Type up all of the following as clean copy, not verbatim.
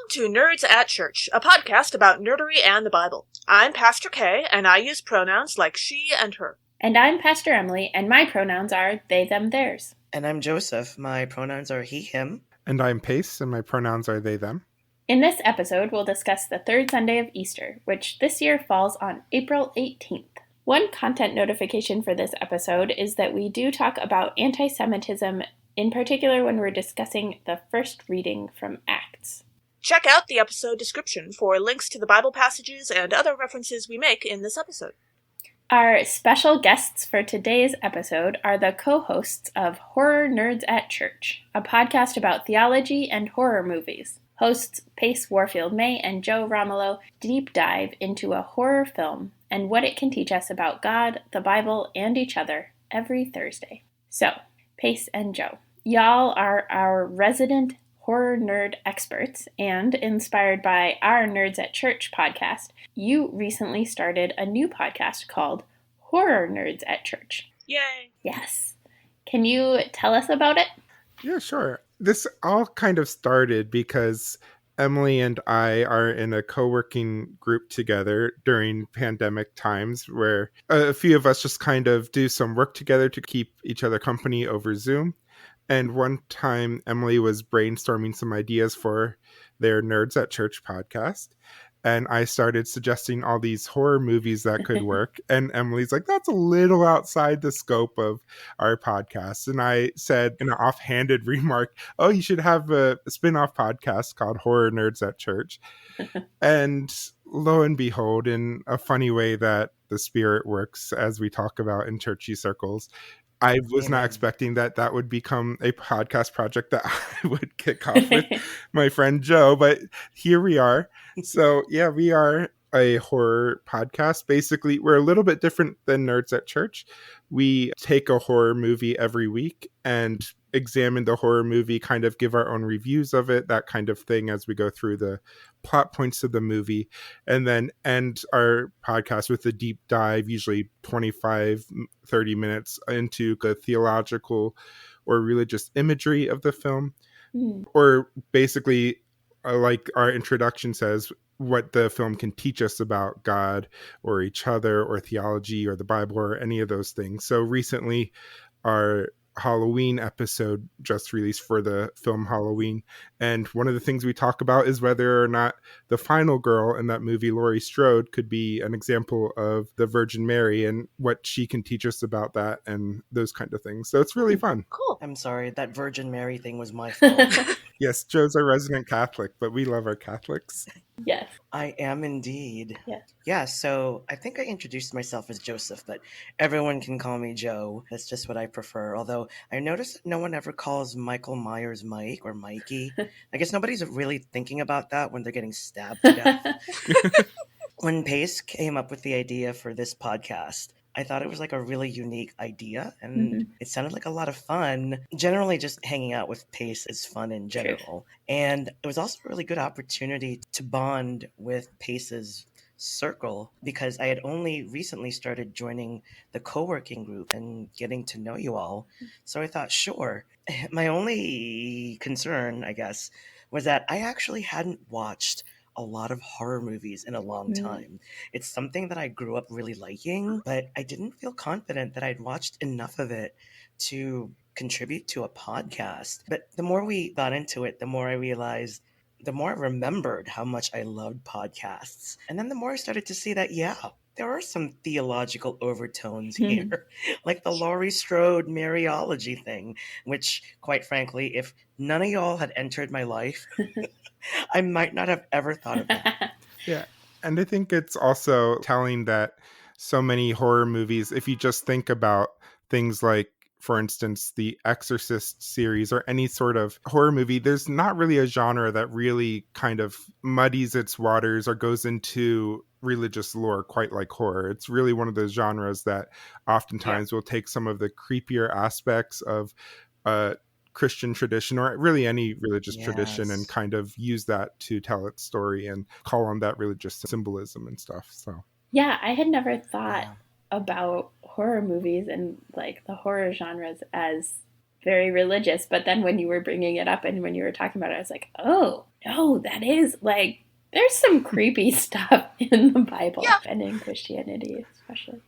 to Nerds at Church, a podcast about nerdery and the Bible. I'm Pastor Kay, and I use pronouns like she and her. And I'm Pastor Emily, and my pronouns are they, them, theirs. And I'm Joseph. My pronouns are he, him. And I'm Pace, and my pronouns are they, them. In this episode, we'll discuss the third Sunday of Easter, which this year falls on April 18th. One content notification for this episode is that we do talk about antisemitism, in particular when we're discussing the first reading from Acts. Check out the episode description for links to the Bible passages and other references we make in this episode. Our special guests for today's episode are the co-hosts of Horror Nerds at Church, a podcast about theology and horror movies. Hosts Pace Warfield-May and Joe Ramelo deep dive into a horror film and what it can teach us about God, the Bible, and each other every Thursday. So, Pace and Joe, y'all are our resident horror nerd experts, and inspired by our Nerds at Church podcast, you recently started a new podcast called Horror Nerds at Church. Yay! Yes. Can you tell us about it? Yeah, sure. This all kind of started because Emily and I are in a co-working group together during pandemic times where a few of us just kind of do some work together to keep each other company over Zoom. And one time, Emily was brainstorming some ideas for their Nerds at Church podcast. And I started suggesting all these horror movies that could work. And Emily's like, that's a little outside the scope of our podcast. And I said in an offhanded remark, oh, you should have a spin-off podcast called Horror Nerds at Church. And lo and behold, in a funny way that the spirit works, as we talk about in churchy circles, I was not expecting that would become a podcast project that I would kick off with my friend Joe, but here we are. So yeah, we are a horror podcast. Basically, we're a little bit different than Nerds at Church. We take a horror movie every week and examine the horror movie, kind of give our own reviews of it, that kind of thing as we go through the plot points of the movie, and then end our podcast with a deep dive, usually 25-30 minutes into the theological or religious imagery of the film, or basically, like our introduction says, what the film can teach us about God or each other or theology or the Bible or any of those things. So recently, our Halloween episode just released for the film Halloween, and one of the things we talk about is whether or not the final girl in that movie, Laurie Strode, could be an example of the Virgin Mary and what she can teach us about that and those kind of things. So it's really fun. Cool. I'm sorry, that Virgin Mary thing was my fault. Yes, Joe's a resident Catholic, but we love our Catholics. Yes. I am indeed. Yeah. Yeah, so I think I introduced myself as Joseph, but everyone can call me Joe. That's just what I prefer. Although I noticed that no one ever calls Michael Myers Mike or Mikey. I guess nobody's really thinking about that when they're getting stabbed to death. When Pace came up with the idea for this podcast, I thought it was like a really unique idea, and it sounded like a lot of fun. Generally, just hanging out with Pace is fun in general. True. And it was also a really good opportunity to bond with Pace's circle, because I had only recently started joining the co-working group and getting to know you all. So I thought, sure. My only concern, I guess, was that I actually hadn't watched a lot of horror movies in a long time. It's something that I grew up really liking, but I didn't feel confident that I'd watched enough of it to contribute to a podcast. But the more we got into it, the more I realized, the more I remembered how much I loved podcasts. And then the more I started to see that, yeah, there are some theological overtones here, like the Laurie Strode Mariology thing, which, quite frankly, if none of y'all had entered my life, I might not have ever thought of that. Yeah, and I think it's also telling that so many horror movies, if you just think about things like, for instance, the Exorcist series or any sort of horror movie, there's not really a genre that really kind of muddies its waters or goes into religious lore quite like horror. It's really one of those genres that oftentimes will take some of the creepier aspects of Christian tradition or really any religious tradition and kind of use that to tell its story and call on that religious symbolism and stuff. So yeah, I had never thought about horror movies and like the horror genres as very religious. But then when you were bringing it up and when you were talking about it, I was like, oh, no, that is like, there's some creepy stuff in the Bible and in Christianity, especially.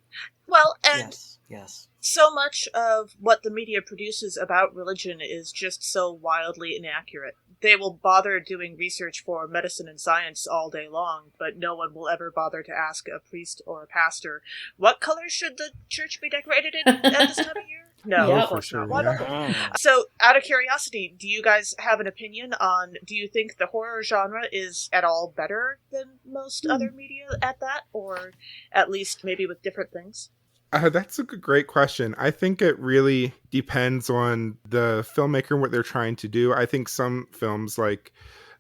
Well, and yes. So much of what the media produces about religion is just so wildly inaccurate. They will bother doing research for medicine and science all day long, but no one will ever bother to ask a priest or a pastor, what color should the church be decorated in at this time of year? No, of course not. Why not? So, out of curiosity, do you guys have an opinion on, do you think the horror genre is at all better than most other media at that? Or at least maybe with different things? That's a great question. I think it really depends on the filmmaker and what they're trying to do. I think some films like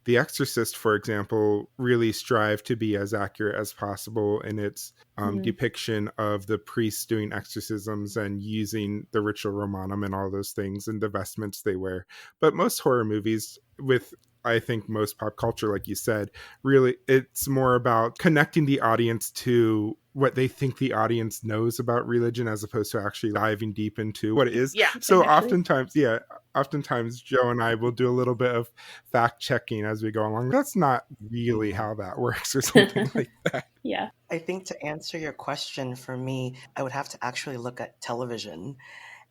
The Exorcist, for example, really strive to be as accurate as possible in its depiction of the priests doing exorcisms and using the ritual Romanum and all those things and the vestments they wear. But most horror movies, with I think most pop culture, like you said, really it's more about connecting the audience to what they think the audience knows about religion as opposed to actually diving deep into what it is. Yeah. So oftentimes Joe and I will do a little bit of fact checking as we go along. That's not really how that works or something like that. Yeah. I think to answer your question, for me, I would have to actually look at television.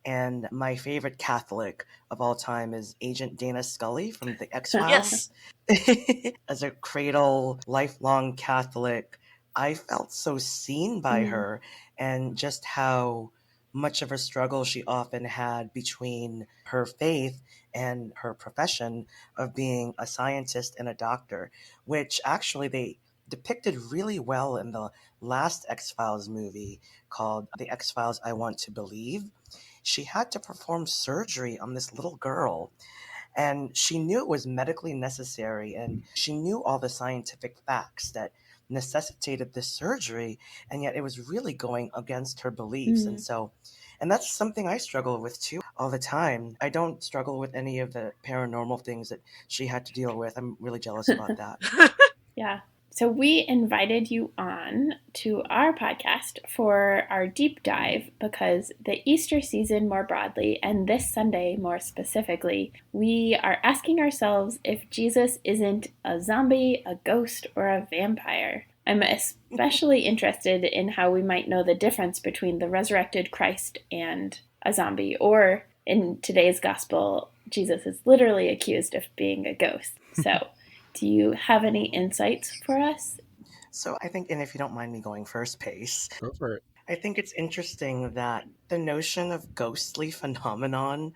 And my favorite Catholic of all time is Agent Dana Scully from The X-Files. Yes. As a cradle, lifelong Catholic, I felt so seen by her, and just how much of a struggle she often had between her faith and her profession of being a scientist and a doctor, which actually they depicted really well in the last X-Files movie called The X-Files I Want to Believe. She had to perform surgery on this little girl, and she knew it was medically necessary, and she knew all the scientific facts that necessitated this surgery, and yet it was really going against her beliefs. And that's something I struggle with too all the time. I don't struggle with any of the paranormal things that she had to deal with. I'm really jealous about that. Yeah. So we invited you on to our podcast for our deep dive because the Easter season more broadly, and this Sunday more specifically, we are asking ourselves if Jesus isn't a zombie, a ghost, or a vampire. I'm especially interested in how we might know the difference between the resurrected Christ and a zombie, or in today's gospel, Jesus is literally accused of being a ghost. So do you have any insights for us? So I think, and if you don't mind me going first, Pace. Go for it. I think it's interesting that the notion of ghostly phenomenon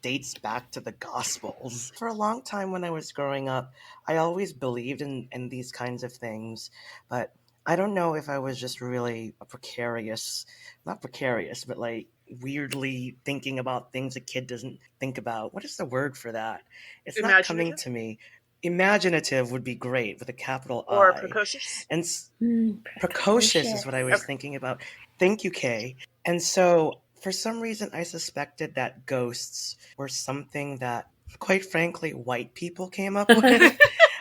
dates back to the Gospels. For a long time when I was growing up, I always believed in these kinds of things, but I don't know if I was just really not precarious, but weirdly thinking about things a kid doesn't think about. What is the word for that? It's not coming to me. Imaginative would be great with a capital I. Or precocious. And precocious is what I was thinking about. Thank you, Kay. And so for some reason, I suspected that ghosts were something that, quite frankly, white people came up with.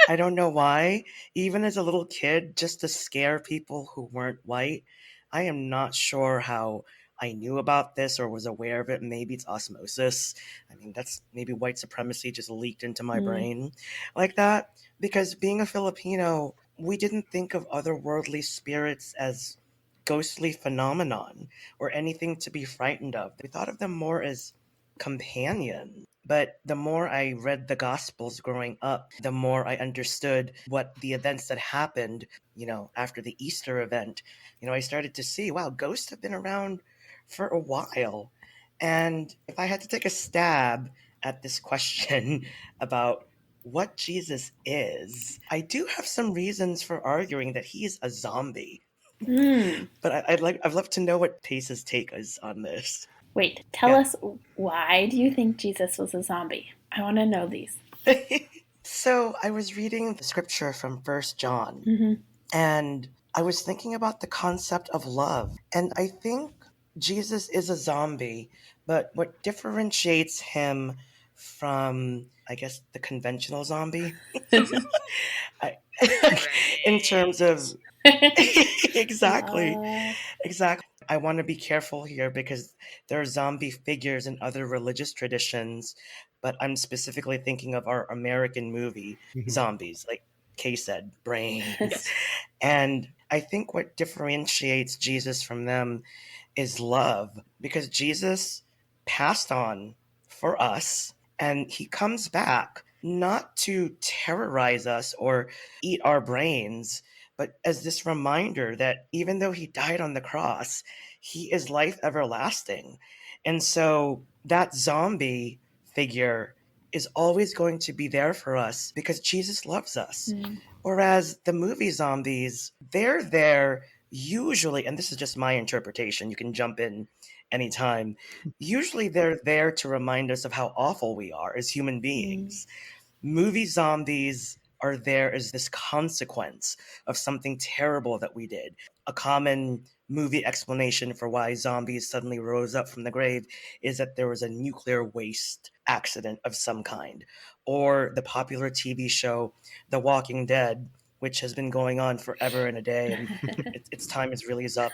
I don't know why. Even as a little kid, just to scare people who weren't white. I am not sure how I knew about this or was aware of it. Maybe it's osmosis. I mean, that's maybe white supremacy just leaked into my brain like that. Because being a Filipino, we didn't think of otherworldly spirits as ghostly phenomenon or anything to be frightened of. We thought of them more as companions. But the more I read the Gospels growing up, the more I understood what the events that happened, after the Easter event. I started to see, wow, ghosts have been around for a while. And if I had to take a stab at this question about what Jesus is, I do have some reasons for arguing that he is a zombie. But I'd love to know what Pace's take is on this. Wait, tell us, why do you think Jesus was a zombie? I want to know these. So I was reading the scripture from 1 John, and I was thinking about the concept of love. And I think Jesus is a zombie, but what differentiates him from, I guess, the conventional zombie, in terms of... Exactly. I want to be careful here because there are zombie figures in other religious traditions, but I'm specifically thinking of our American movie Mhm. zombies, like Kay said, brains. Yes. And I think what differentiates Jesus from them is love, because Jesus passed on for us and he comes back not to terrorize us or eat our brains, but as this reminder that even though he died on the cross, he is life everlasting. And so that zombie figure is always going to be there for us because Jesus loves us. Whereas the movie zombies, they're there usually, and this is just my interpretation, you can jump in anytime. Usually they're there to remind us of how awful we are as human beings. Movie zombies are there as this consequence of something terrible that we did. A common movie explanation for why zombies suddenly rose up from the grave is that there was a nuclear waste accident of some kind. Or the popular TV show The Walking Dead, which has been going on forever and a day, and its time is really up.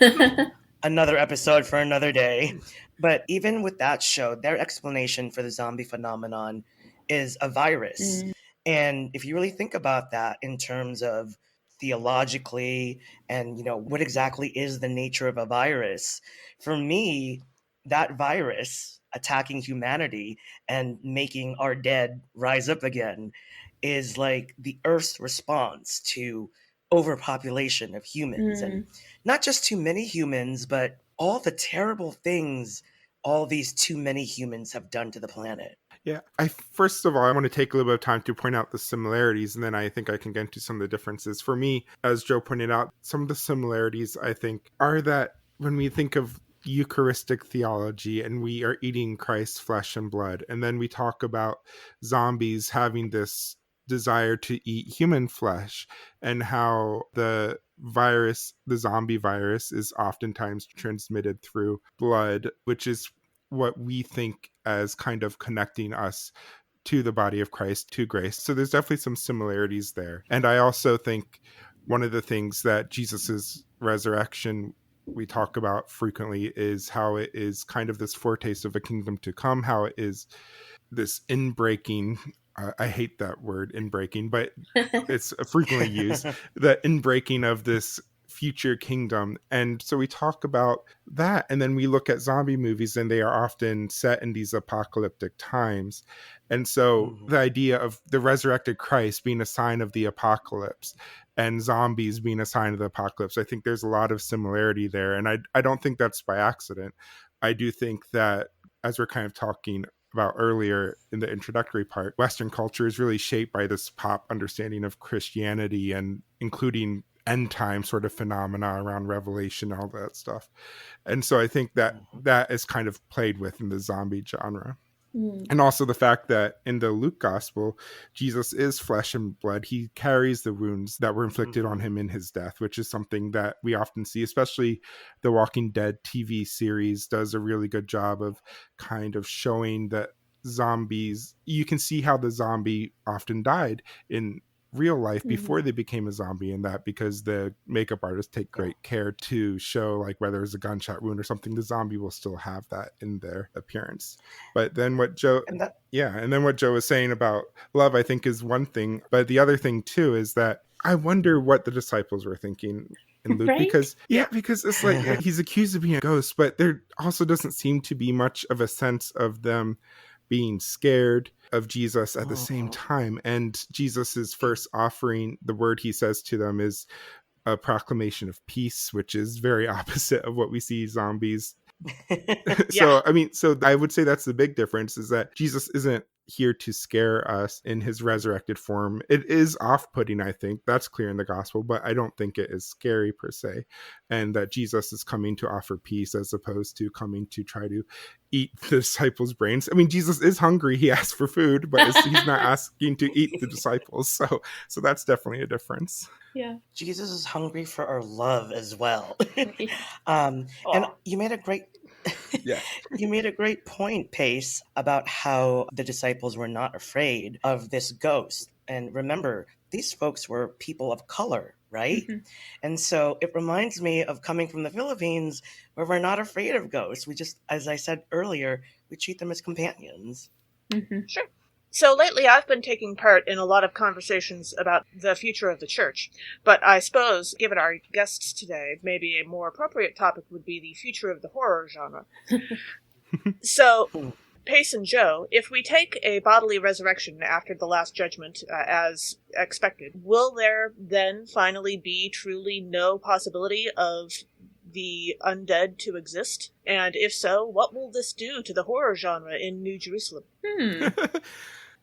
Another episode for another day. But even with that show, their explanation for the zombie phenomenon is a virus. And if you really think about that in terms of theologically and what exactly is the nature of a virus, for me, that virus attacking humanity and making our dead rise up again is like the Earth's response to overpopulation of humans, and not just too many humans, but all the terrible things all these too many humans have done to the planet. Yeah, first of all, I want to take a little bit of time to point out the similarities, and then I think I can get into some of the differences. For me, as Joe pointed out, some of the similarities, I think, are that when we think of Eucharistic theology and we are eating Christ's flesh and blood, and then we talk about zombies having this desire to eat human flesh, and how the zombie virus, is oftentimes transmitted through blood, which is what we think as kind of connecting us to the body of Christ, to grace. So there's definitely some similarities there. And I also think one of the things that Jesus's resurrection we talk about frequently is how it is kind of this foretaste of a kingdom to come, how it is this inbreaking. I hate that word, inbreaking, but it's frequently used, the inbreaking of this future kingdom. And so we talk about that, and then we look at zombie movies, and they are often set in these apocalyptic times. And so the idea of the resurrected Christ being a sign of the apocalypse and zombies being a sign of the apocalypse, I think there's a lot of similarity there. And I don't think that's by accident. I do think that, as we're kind of talking about earlier in the introductory part, Western culture is really shaped by this pop understanding of Christianity, and including end time sort of phenomena around Revelation and all that stuff. And so I think that that is kind of played with in the zombie genre. And also the fact that in the Luke gospel, Jesus is flesh and blood. He carries the wounds that were inflicted on him in his death, which is something that we often see, especially the Walking Dead TV series does a really good job of kind of showing that zombies, you can see how the zombie often died in real life before they became a zombie, and that because the makeup artists take great care to show, like, whether it's a gunshot wound or something, the zombie will still have that in their appearance. But then what Joe was saying about love, I think, is one thing, but the other thing too is that I wonder what the disciples were thinking in Luke, because it's like he's accused of being a ghost, but there also doesn't seem to be much of a sense of them being scared of Jesus at the same time. And Jesus's first offering, the word he says to them is a proclamation of peace, which is very opposite of what we see zombies. So I would say that's the big difference, is that Jesus isn't here to scare us in his resurrected form. It is off-putting, I think. That's clear in the gospel, but I don't think it is scary per se. And that Jesus is coming to offer peace as opposed to coming to try to eat the disciples' brains. I mean, Jesus is hungry. He asks for food, but he's not asking to eat the disciples. So that's definitely a difference. Yeah. Jesus is hungry for our love as well. And you made a great Yes. You made a great point, Pace, about how the disciples were not afraid of this ghost. And remember, these folks were people of color, right? Mhm. And so it reminds me of coming from the Philippines, where we're not afraid of ghosts. We just, as I said earlier, we treat them as companions. Mhm. Sure. So lately I've been taking part in a lot of conversations about the future of the church, but I suppose, given our guests today, maybe a more appropriate topic would be the future of the horror genre. So, Pace and Joe, if we take a bodily resurrection after the Last Judgment as expected, will there then finally be truly no possibility of the undead to exist? And if so, what will this do to the horror genre in New Jerusalem?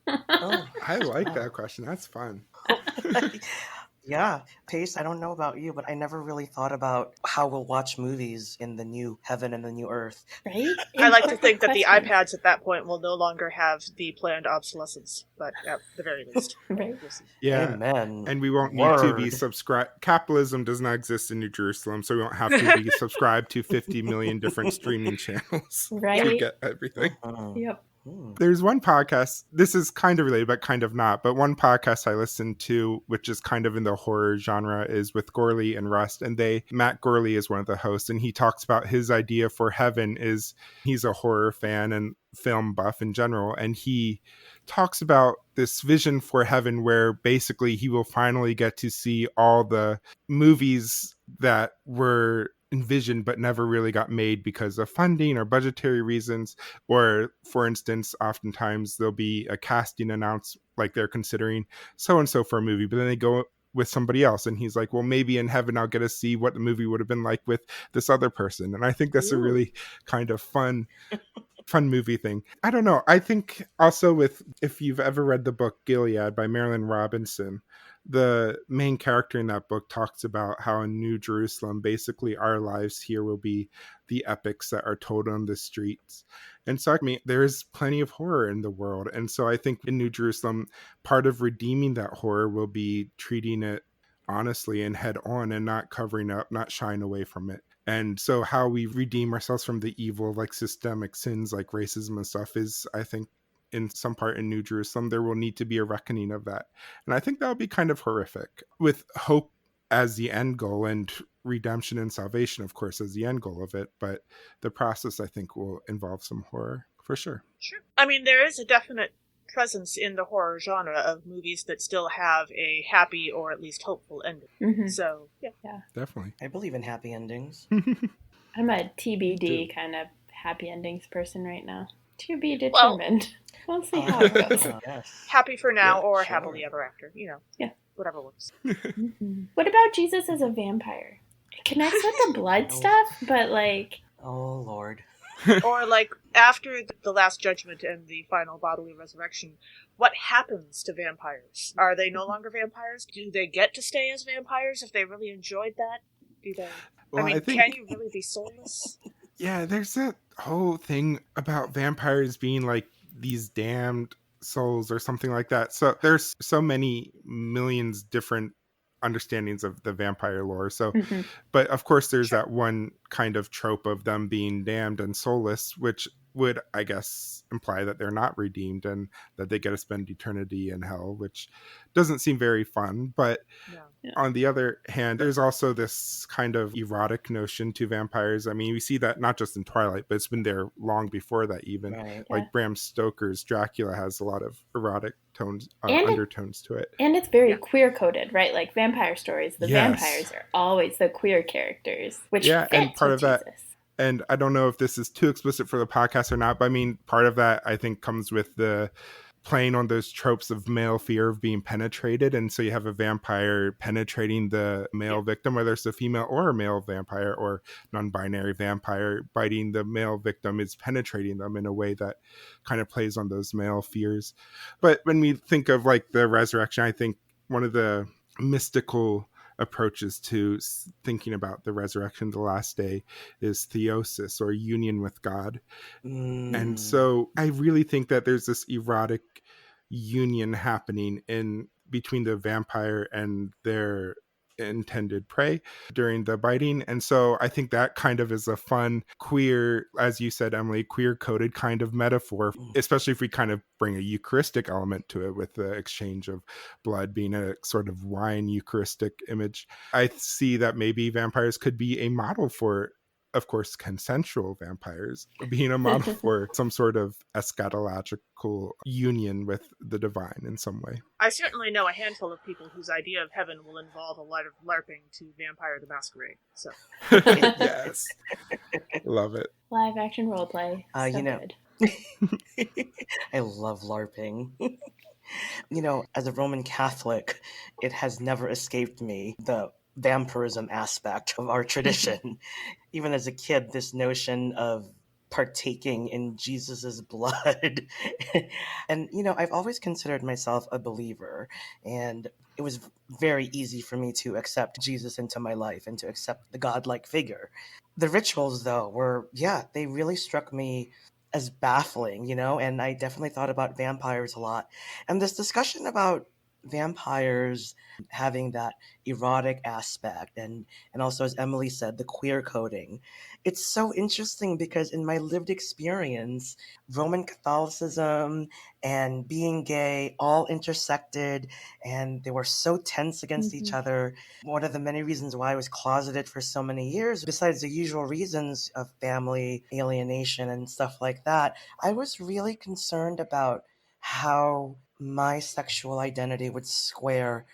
Oh, I like wow. that question. That's fun. Yeah, Pace, I don't know about you, but I never really thought about how we'll watch movies in the new heaven and the new earth. Right? I like to Important think that the questions. iPads at that point will no longer have the planned obsolescence, but at the very least. Right. We'll see. Yeah. Amen. And we won't need to be Word. subscribed. Capitalism does not exist in New Jerusalem, so we won't have to be subscribed to 50 million different streaming channels to Right? get everything. Mhm. Yep. There's one podcast, this is kind of related, but kind of not, but one podcast I listen to, which is kind of in the horror genre, is with Gorley and Rust. And Matt Gorley is one of the hosts, and he talks about his idea for heaven is he's a horror fan and film buff in general. And he talks about this vision for heaven where basically he will finally get to see all the movies that were envisioned but never really got made because of funding or budgetary reasons. Or, for instance, oftentimes there'll be a casting announced, like they're considering so and so for a movie, but then they go with somebody else, and he's like, well, maybe in heaven I'll get to see what the movie would have been like with this other person. And I think that's a really kind of fun movie thing. I don't know. I think also, with, if you've ever read the book Gilead by Marilyn Robinson, the main character in that book talks about how in New Jerusalem, basically our lives here will be the epics that are told on the streets. And so, I mean, there's plenty of horror in the world. And so I think in New Jerusalem, part of redeeming that horror will be treating it honestly and head on, and not covering up, not shying away from it. And so how we redeem ourselves from the evil, like systemic sins like racism and stuff, is, I think, in some part in New Jerusalem, there will need to be a reckoning of that. And I think that would be kind of horrific, with hope as the end goal and redemption and salvation, of course, as the end goal of it. But the process, I think, will involve some horror for sure. Sure. I mean, there is a definite presence in the horror genre of movies that still have a happy or at least hopeful ending. Mhm. So, yeah. Definitely. I believe in happy endings. I'm a TBD kind of happy endings person right now. To be determined. We'll see how it goes. Yes. Happy for now, Yeah, or sure. happily ever after. You know, Yeah. whatever works. Mhm. What about Jesus as a vampire? It connects with the blood stuff, but like, Oh, Lord. Or, like, after the Last Judgment and the final bodily resurrection, what happens to vampires? Are they no longer vampires? Do they get to stay as vampires if they really enjoyed that? Do they? Well, I mean, I think- can you really be soulless? Yeah, there's that whole thing about vampires being like these damned souls or something like that. So there's so many millions different understandings of the vampire lore. So, Mhm. but of course, there's that one kind of trope of them being damned and soulless, which would, I guess, imply that they're not redeemed and that they get to spend eternity in hell, which doesn't seem very fun. But No. on the other hand, there's also this kind of erotic notion to vampires. I mean, we see that not just in Twilight, but it's been there long before that even. Right. Like Bram Stoker's Dracula has a lot of erotic tones, And undertones to it. And it's very queer coded, right? Like vampire stories, the Yes. vampires are always the queer characters, which Yeah, fits and part with of that- Jesus. And I don't know if this is too explicit for the podcast or not, but I mean, part of that I think comes with the playing on those tropes of male fear of being penetrated. And so you have a vampire penetrating the male victim, whether it's a female or a male vampire, or non-binary vampire biting the male victim is penetrating them in a way that kind of plays on those male fears. But when we think of like the resurrection, I think one of the mystical approaches to thinking about the resurrection, the last day, is theosis, or union with God. And so I really think that there's this erotic union happening in between the vampire and their intended prey during the biting. And so I think that kind of is a fun queer, as you said, Emily, queer coded kind of metaphor, especially if we kind of bring a Eucharistic element to it with the exchange of blood being a sort of wine Eucharistic image. I see that maybe vampires could be a model for, of course, consensual vampires, being a model for some sort of eschatological union with the divine in some way. I certainly know a handful of people whose idea of heaven will involve a lot of LARPing to Vampire the Masquerade. So, yes, love it. Live action roleplay. So good. I love LARPing. As a Roman Catholic, it has never escaped me the vampirism aspect of our tradition. Even as a kid, this notion of partaking in Jesus's blood. And, I've always considered myself a believer, and it was very easy for me to accept Jesus into my life and to accept the godlike figure. The rituals, though, they really struck me as baffling, and I definitely thought about vampires a lot. And this discussion about vampires having that erotic aspect and also, as Emily said, the queer coding, it's so interesting because in my lived experience, Roman Catholicism and being gay all intersected, and they were so tense against each other. One of the many reasons why I was closeted for so many years, besides the usual reasons of family alienation and stuff like that, I was really concerned about how my sexual identity would square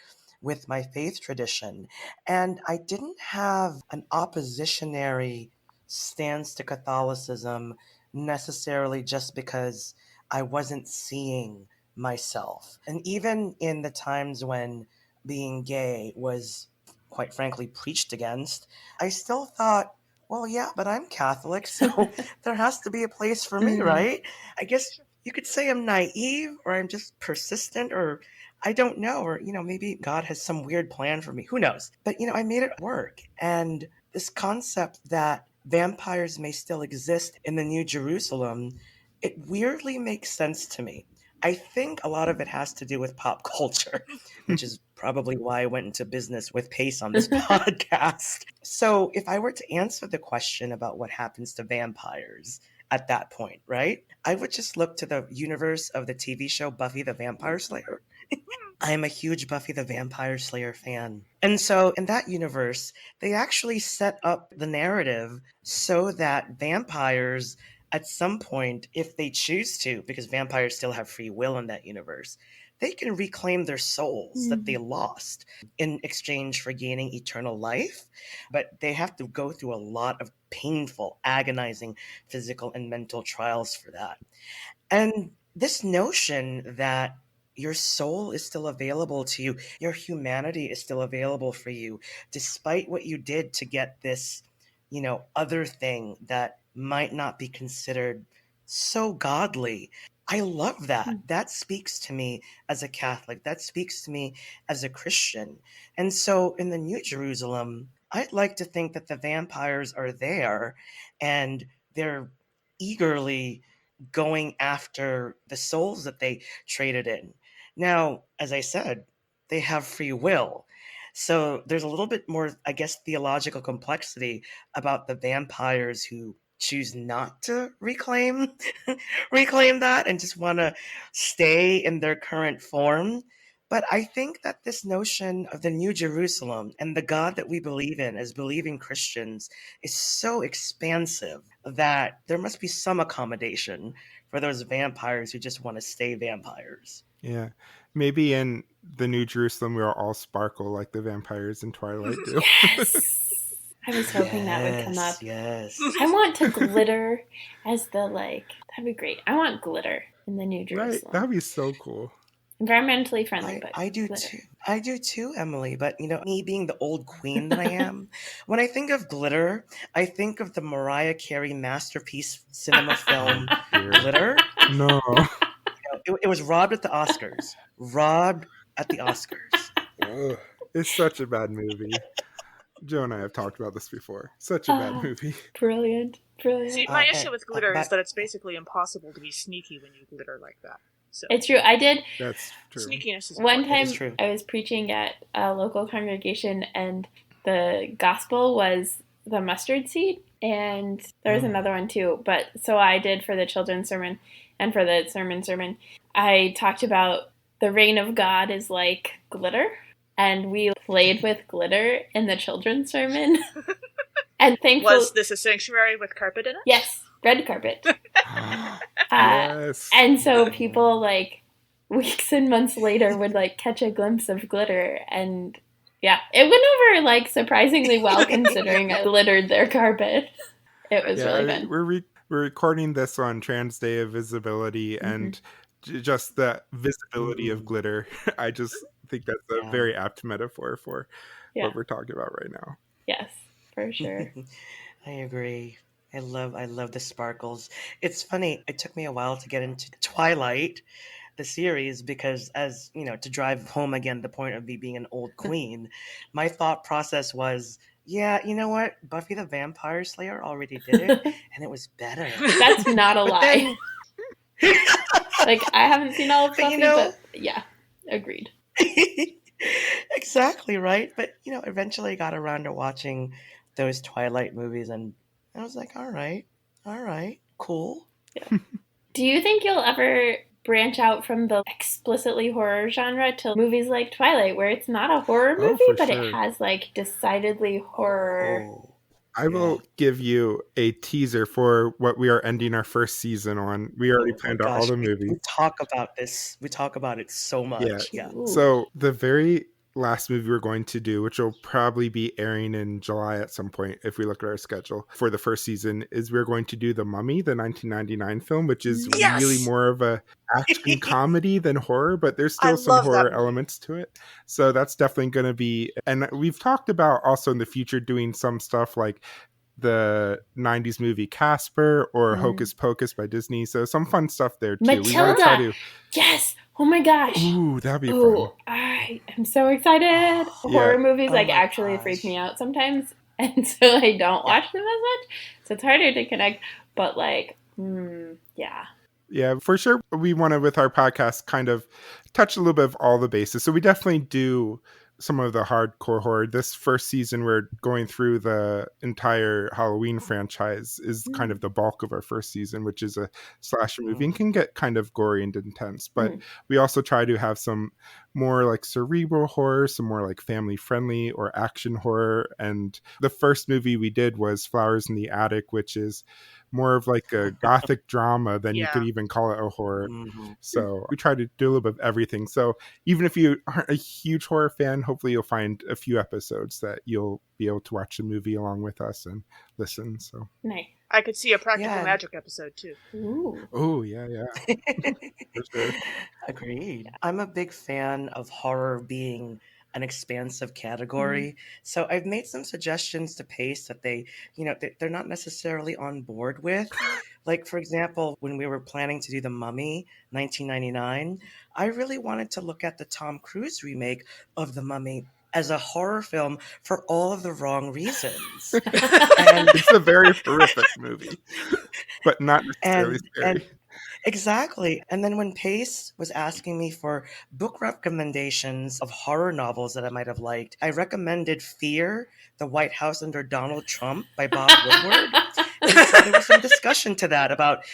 with my faith tradition. And I didn't have an oppositionary stance to Catholicism necessarily just because I wasn't seeing myself. And even in the times when being gay was, quite frankly, preached against, I still thought, well, yeah, but I'm Catholic, so there has to be a place for me, right? I guess you could say I'm naive, or I'm just persistent, or I don't know, or, maybe God has some weird plan for me. Who knows? But, I made it work. And this concept that vampires may still exist in the New Jerusalem, it weirdly makes sense to me. I think a lot of it has to do with pop culture, which is probably why I went into business with Pace on this podcast. So if I were to answer the question about what happens to vampires at that point, right, I would just look to the universe of the TV show Buffy the Vampire Slayer. I am a huge Buffy the Vampire Slayer fan. And so in that universe, they actually set up the narrative so that vampires, at some point, if they choose to, because vampires still have free will in that universe, they can reclaim their souls that they lost in exchange for gaining eternal life. But they have to go through a lot of painful, agonizing physical and mental trials for that. And this notion that your soul is still available to you, your humanity is still available for you, despite what you did to get this, other thing that might not be considered so godly. I love that. That speaks to me as a Catholic. That speaks to me as a Christian. And so in the New Jerusalem, I'd like to think that the vampires are there and they're eagerly going after the souls that they traded in. Now, as I said, they have free will. So there's a little bit more, I guess, theological complexity about the vampires who choose not to reclaim that and just want to stay in their current form. But I think that this notion of the New Jerusalem and the God that we believe in as believing Christians is so expansive that there must be some accommodation for those vampires who just want to stay vampires. Yeah. Maybe in the New Jerusalem, we'll all sparkle like the vampires in Twilight do. Yes! I was hoping that would come up. Yes. I want to glitter as the, that'd be great. I want glitter in the New Jerusalem. Right, that'd be so cool. Environmentally friendly, but I do glitter. too. I do too, Emily. But me being the old queen that I am, when I think of glitter, I think of the Mariah Carey masterpiece cinema film Glitter. No. It was robbed at the Oscars. Ugh, it's such a bad movie. Joe and I have talked about this before. Such a bad movie. Brilliant. See, my issue with glitter is that it's basically impossible to be sneaky when you glitter like that. So It's true. I did. That's true. sneakiness is One important. is time true. I was preaching at a local congregation, and the gospel was the mustard seed, and there was another one too. But so I did for the children's sermon and for the sermon, I talked about the reign of God is like glitter, and we played with glitter in the children's sermon. And thankfully, Was this a sanctuary with carpet in it? yes, red carpet. Yes. And so people like weeks and months later would like catch a glimpse of glitter, and yeah, it went over like surprisingly well considering I glittered their carpet. It was really fun. We're recording this on Trans Day of Visibility, and just the visibility of glitter. I just think that's a very apt metaphor for what we're talking about right now. Yes, for sure. I agree. I love the sparkles. It's funny, it took me a while to get into Twilight, the series, because as you know, to drive home again the point of me being an old queen, my thought process was, yeah, you know what? Buffy the Vampire Slayer already did it, and it was better. That's not a lie. Then, like, I haven't seen all of But, Buffy, you know- but yeah, agreed. exactly right. But you know, eventually I got around to watching those Twilight movies, and I was like, all right, cool. Do you think you'll ever branch out from the explicitly horror genre to movies like Twilight, where it's not a horror Oh, movie, for but sure. it has like decidedly horror? Oh, I will give you a teaser for what we are ending our first season on. We already planned out all the movies. We talk about this. We talk about it so much. Yeah. Ooh. So the very last movie we're going to do, which will probably be airing in July at some point if we look at our schedule for the first season, is we're going to do The Mummy, the 1999 film, which is Yes! really more of a action comedy than horror, but there's I still some love that horror movie. elements to it. So that's definitely going to be, and we've talked about also in the future doing some stuff like the 90s movie Casper or Hocus Pocus by Disney. So some fun stuff there too. We want to Matilda! try to. Yes! Oh my gosh! Ooh, that'd be fun. Ooh, I am so excited. Horror movies Oh like my actually gosh. freak me out sometimes, and so I don't watch them as much. So it's harder to connect. But like, yeah. Yeah, for sure. We want to, with our podcast, kind of touch a little bit of all the bases. So we definitely do some of the hardcore horror. This first season, we're going through the entire Halloween franchise, is kind of the bulk of our first season, which is a slasher movie and can get kind of gory and intense. But we also try to have some more like cerebral horror, some more like family friendly or action horror. And the first movie we did was Flowers in the Attic, which is more of like a gothic drama than you could even call it a horror. So we try to do a little bit of everything. So even if you aren't a huge horror fan, hopefully you'll find a few episodes that you'll be able to watch the movie along with us and listen. So Nice. I could see a Practical Magic episode too. Ooh. Oh, yeah. For sure. Agreed. I'm a big fan of horror being an expansive category. So I've made some suggestions to Pace that they're not necessarily on board with. Like, for example, when we were planning to do The Mummy, 1999, I really wanted to look at the Tom Cruise remake of The Mummy as a horror film for all of the wrong reasons. And it's a very horrific movie, but not necessarily scary. Exactly. And then when Pace was asking me for book recommendations of horror novels that I might have liked, I recommended Fear, The White House Under Donald Trump by Bob Woodward. And so there was some discussion to that about,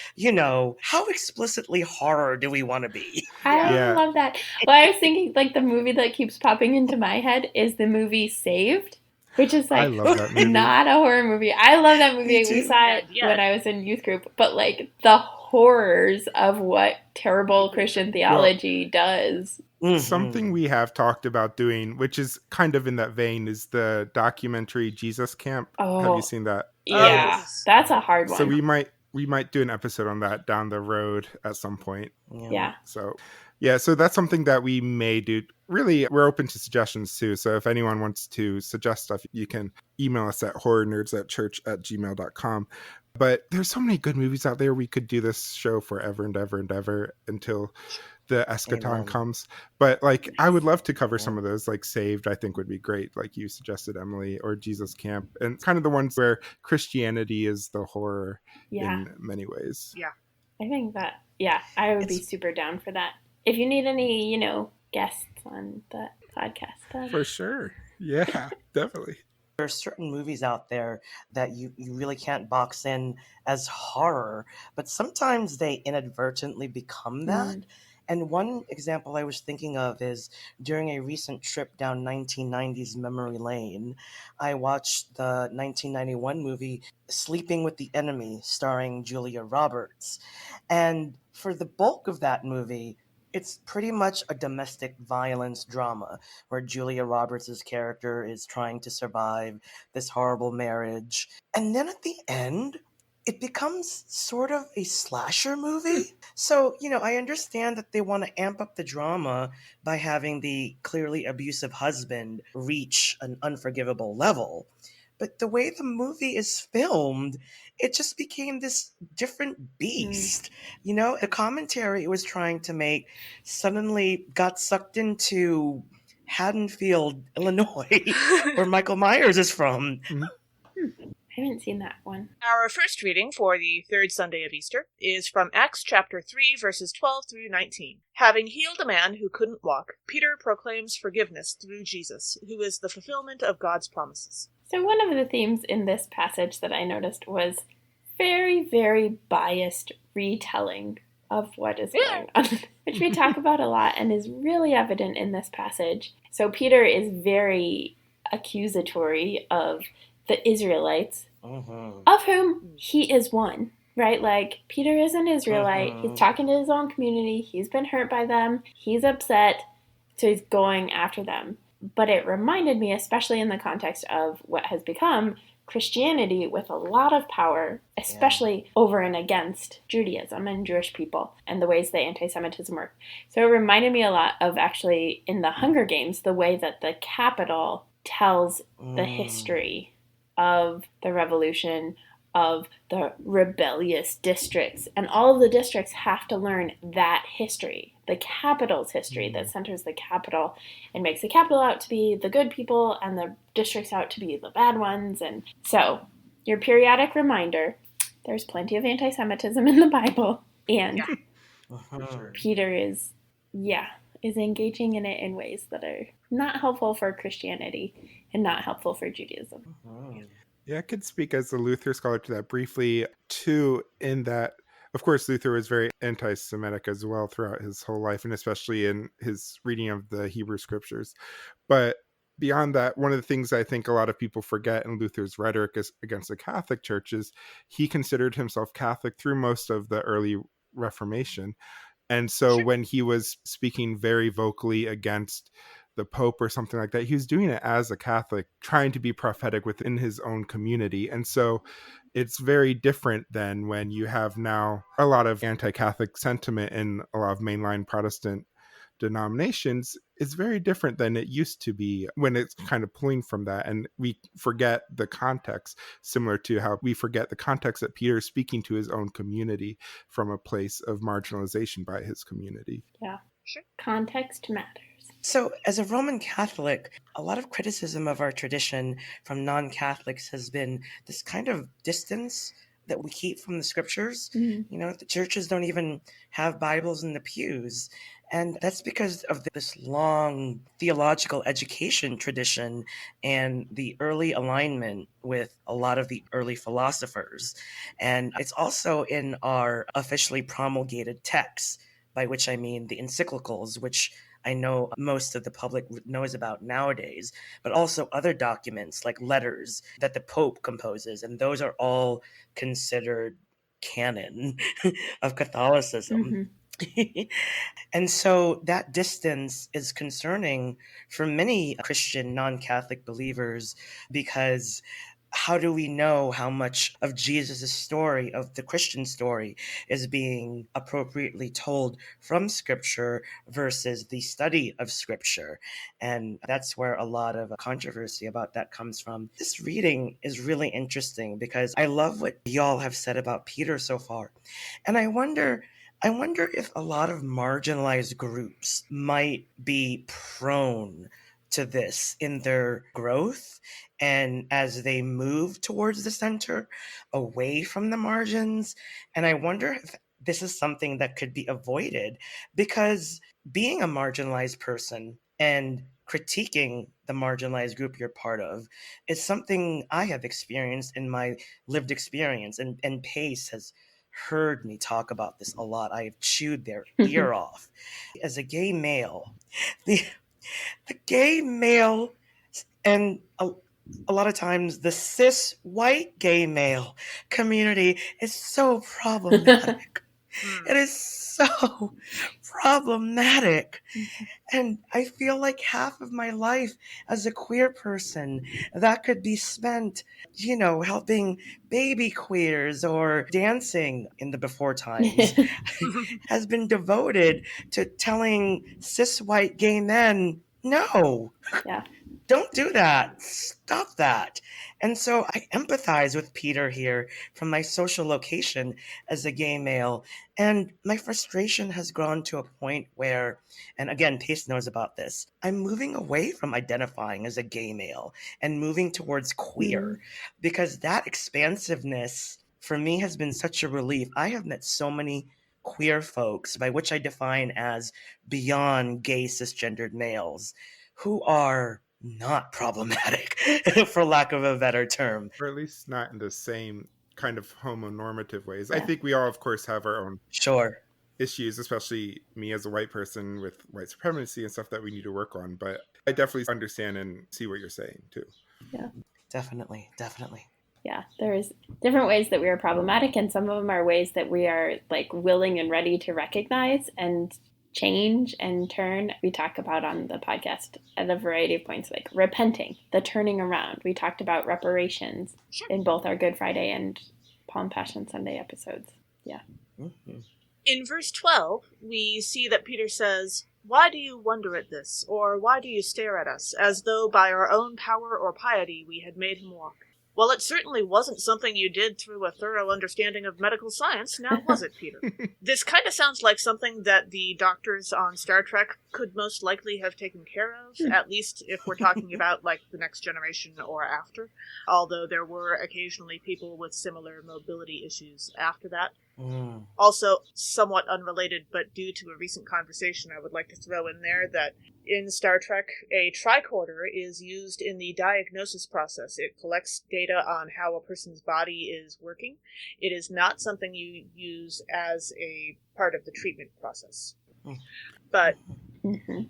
how explicitly horror do we want to be? I love that. Well, I was thinking like the movie that keeps popping into my head is the movie Saved, which is like I love that movie. not a horror movie. I love that movie. Me too. We saw it when I was in youth group, but like the horrors of what terrible Christian theology does. Something we have talked about doing, which is kind of in that vein, is the documentary Jesus Camp. Have you seen that? Yeah, that's a hard one. So we might do an episode on that down the road at some point. Yeah. So that's something that we may do. Really, we're open to suggestions too. So if anyone wants to suggest stuff, you can email us at horrornerdsatchurch@gmail.com. But there's so many good movies out there. We could do this show forever and ever and ever until the eschaton comes. But like, I would love to cover some of those, like Saved, I think would be great. Like you suggested, Emily, or Jesus Camp, and kind of the ones where Christianity is the horror in many ways. Yeah. I think that, yeah, I would be It's super down for that. If you need any, guests on the podcast. For sure. Yeah, definitely. there are certain movies out there that you really can't box in as horror, but sometimes they inadvertently become that. Mm. And one example I was thinking of is during a recent trip down 1990s memory lane, I watched the 1991 movie Sleeping with the Enemy, starring Julia Roberts. And for the bulk of that movie, it's pretty much a domestic violence drama where Julia Roberts' character is trying to survive this horrible marriage. And then at the end, it becomes sort of a slasher movie. So, I understand that they want to amp up the drama by having the clearly abusive husband reach an unforgivable level. But the way the movie is filmed, it just became this different beast. The commentary it was trying to make suddenly got sucked into Haddonfield, Illinois, where Michael Myers is from. Mhm. I haven't seen that one. Our first reading for the third Sunday of Easter is from Acts chapter 3, verses 12 through 19. Having healed a man who couldn't walk, Peter proclaims forgiveness through Jesus, who is the fulfillment of God's promises. So one of the themes in this passage that I noticed was very, very biased retelling of what is going on, which we talk about a lot and is really evident in this passage. So Peter is very accusatory of the Israelites, of whom he is one, right? Like, Peter is an Israelite. He's talking to his own community. He's been hurt by them. He's upset. So he's going after them. But it reminded me, especially in the context of what has become Christianity with a lot of power, especially over and against Judaism and Jewish people and the ways that anti-Semitism work. So it reminded me a lot of, actually, in the Hunger Games, the way that the Capitol tells the history of the revolution, of the rebellious districts. And all of the districts have to learn that history, the Capitol's history that centers the Capitol and makes the Capitol out to be the good people and the districts out to be the bad ones. And so, your periodic reminder, there's plenty of anti-Semitism in the Bible, and Peter is engaging in it in ways that are not helpful for Christianity and not helpful for Judaism. Yeah, I could speak as a Luther scholar to that briefly, too, in that, of course, Luther was very anti-Semitic as well throughout his whole life, and especially in his reading of the Hebrew scriptures. But beyond that, one of the things I think a lot of people forget in Luther's rhetoric is against the Catholic Church is he considered himself Catholic through most of the early Reformation. And so when he was speaking very vocally against the Pope or something like that, he was doing it as a Catholic, trying to be prophetic within his own community. And so it's very different than when you have now a lot of anti-Catholic sentiment in a lot of mainline Protestant denominations. It's very different than it used to be when it's kind of pulling from that, and we forget the context, similar to how we forget the context that Peter is speaking to his own community from a place of marginalization by his community. Yeah, context matters. So, as a Roman Catholic, a lot of criticism of our tradition from non-Catholics has been this kind of distance that we keep from the scriptures. The churches don't even have Bibles in the pews. And that's because of this long theological education tradition and the early alignment with a lot of the early philosophers. And it's also in our officially promulgated texts, by which I mean the encyclicals, which I know most of the public knows about nowadays, but also other documents like letters that the Pope composes, and those are all considered canon of Catholicism. And so that distance is concerning for many Christian non-Catholic believers, because how do we know how much of Jesus' story, of the Christian story, is being appropriately told from Scripture versus the study of Scripture? And that's where a lot of controversy about that comes from. This reading is really interesting because I love what y'all have said about Peter so far. And I wonder if a lot of marginalized groups might be prone to this in their growth, and as they move towards the center, away from the margins. And I wonder if this is something that could be avoided, because being a marginalized person and critiquing the marginalized group you're part of is something I have experienced in my lived experience. And Pace has heard me talk about this a lot. I have chewed their ear off. As a gay male, the gay male and a lot of times the cis white gay male community is so problematic. It is so problematic. And I feel like half of my life as a queer person that could be spent, helping baby queers or dancing in the before times has been devoted to telling cis white gay men, no. Yeah. Don't do that. Stop that. And so I empathize with Peter here from my social location as a gay male. And my frustration has grown to a point where, and again, Pace knows about this, I'm moving away from identifying as a gay male and moving towards queer, because that expansiveness for me has been such a relief. I have met so many queer folks, by which I define as beyond gay cisgendered males, who are not problematic, for lack of a better term. Or at least not in the same kind of homonormative ways. Yeah. I think we all, of course, have our own Sure. issues, especially me as a white person with white supremacy and stuff that we need to work on. But I definitely understand and see what you're saying, too. Yeah. Definitely. Yeah, there's different ways that we are problematic, and some of them are ways that we are like willing and ready to recognize and change and turn. We talk about on the podcast at a variety of points, like repenting, the turning around. We talked about reparations in both our Good Friday and Palm Passion Sunday episodes. Yeah. Mm-hmm. In verse 12, we see that Peter says, "Why do you wonder at this, or why do you stare at us, as though by our own power or piety we had made him walk?" Well, it certainly wasn't something you did through a thorough understanding of medical science, now was it, Peter? This kind of sounds like something that the doctors on Star Trek could most likely have taken care of, at least if we're talking about, like, the next generation or after, although there were occasionally people with similar mobility issues after that. Also, somewhat unrelated, but due to a recent conversation, I would like to throw in there that in Star Trek, a tricorder is used in the diagnosis process. It collects data on how a person's body is working. It is not something you use as a part of the treatment process. But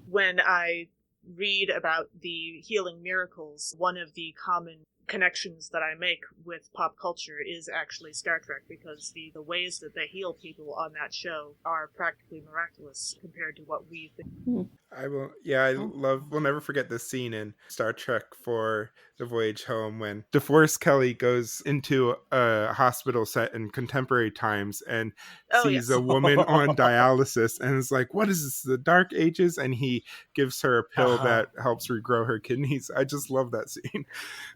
when I read about the healing miracles, one of the common connections that I make with pop culture is actually Star Trek, because the ways that they heal people on that show are practically miraculous compared to what we think. We'll never forget this scene in Star Trek for The Voyage Home when DeForest Kelly goes into a hospital set in contemporary times and sees a woman on dialysis and is like, what is this, the Dark Ages? And he gives her a pill that helps regrow her kidneys. I just love that scene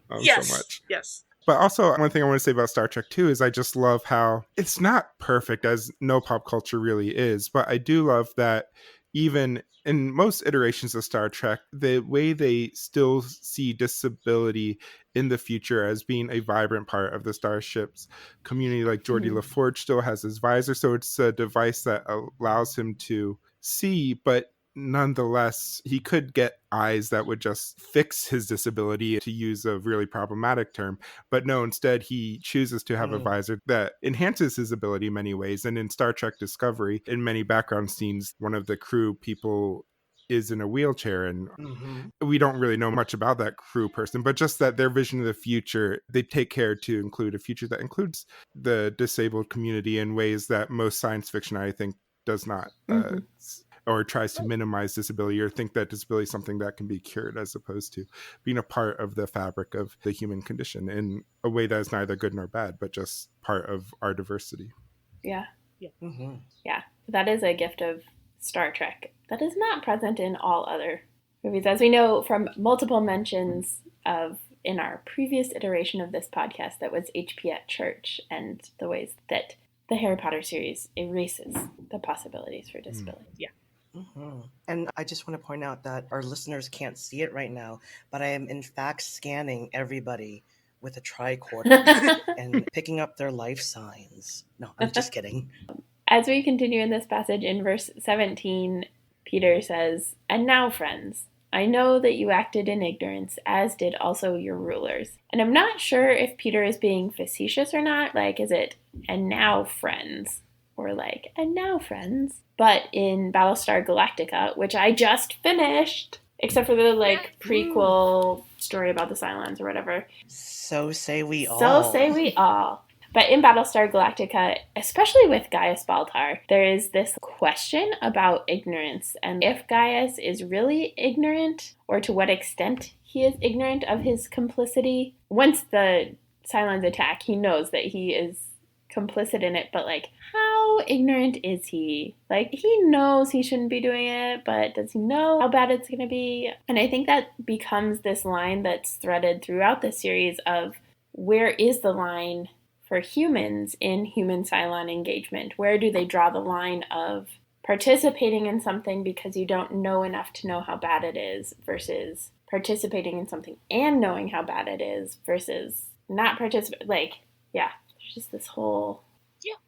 so much. Yes. But also, one thing I want to say about Star Trek, too, is I just love how it's not perfect, as no pop culture really is. But I do love that even in most iterations of Star Trek, the way they still see disability in the future as being a vibrant part of the starship's community. Like Geordi LaForge still has his visor, so it's a device that allows him to see, but nonetheless, he could get eyes that would just fix his disability, to use a really problematic term. But no, instead, he chooses to have a visor that enhances his ability in many ways. And in Star Trek Discovery, in many background scenes, one of the crew people is in a wheelchair, and we don't really know much about that crew person, but just that their vision of the future, they take care to include a future that includes the disabled community in ways that most science fiction, I think, does not or tries to minimize disability or think that disability is something that can be cured, as opposed to being a part of the fabric of the human condition in a way that is neither good nor bad, but just part of our diversity. Yeah. That is a gift of Star Trek that is not present in all other movies, as we know from multiple mentions of in our previous iteration of this podcast, that was HP at Church, and the ways that the Harry Potter series erases the possibilities for disability. And I just want to point out that our listeners can't see it right now, but I am in fact scanning everybody with a tricorder and picking up their life signs. No, I'm just kidding. As we continue in this passage in verse 17, Peter says, "And now, friends, I know that you acted in ignorance, as did also your rulers." And I'm not sure if Peter is being facetious or not. Like, is it, "And now, friends," or like, "And now, friends"? But in Battlestar Galactica, which I just finished, except for the prequel story about the Cylons or whatever. So say we all. So say we all. But in Battlestar Galactica, especially with Gaius Baltar, there is this question about ignorance and if Gaius is really ignorant or to what extent he is ignorant of his complicity. Once the Cylons attack, he knows that he is complicit in it, but like, how ignorant is he? Like, he knows he shouldn't be doing it, but does he know how bad it's going to be? And I think that becomes this line that's threaded throughout the series of where is the line for humans in human-Cylon engagement? Where do they draw the line of participating in something because you don't know enough to know how bad it is versus participating in something and knowing how bad it is versus not participating? Like, yeah, there's just this whole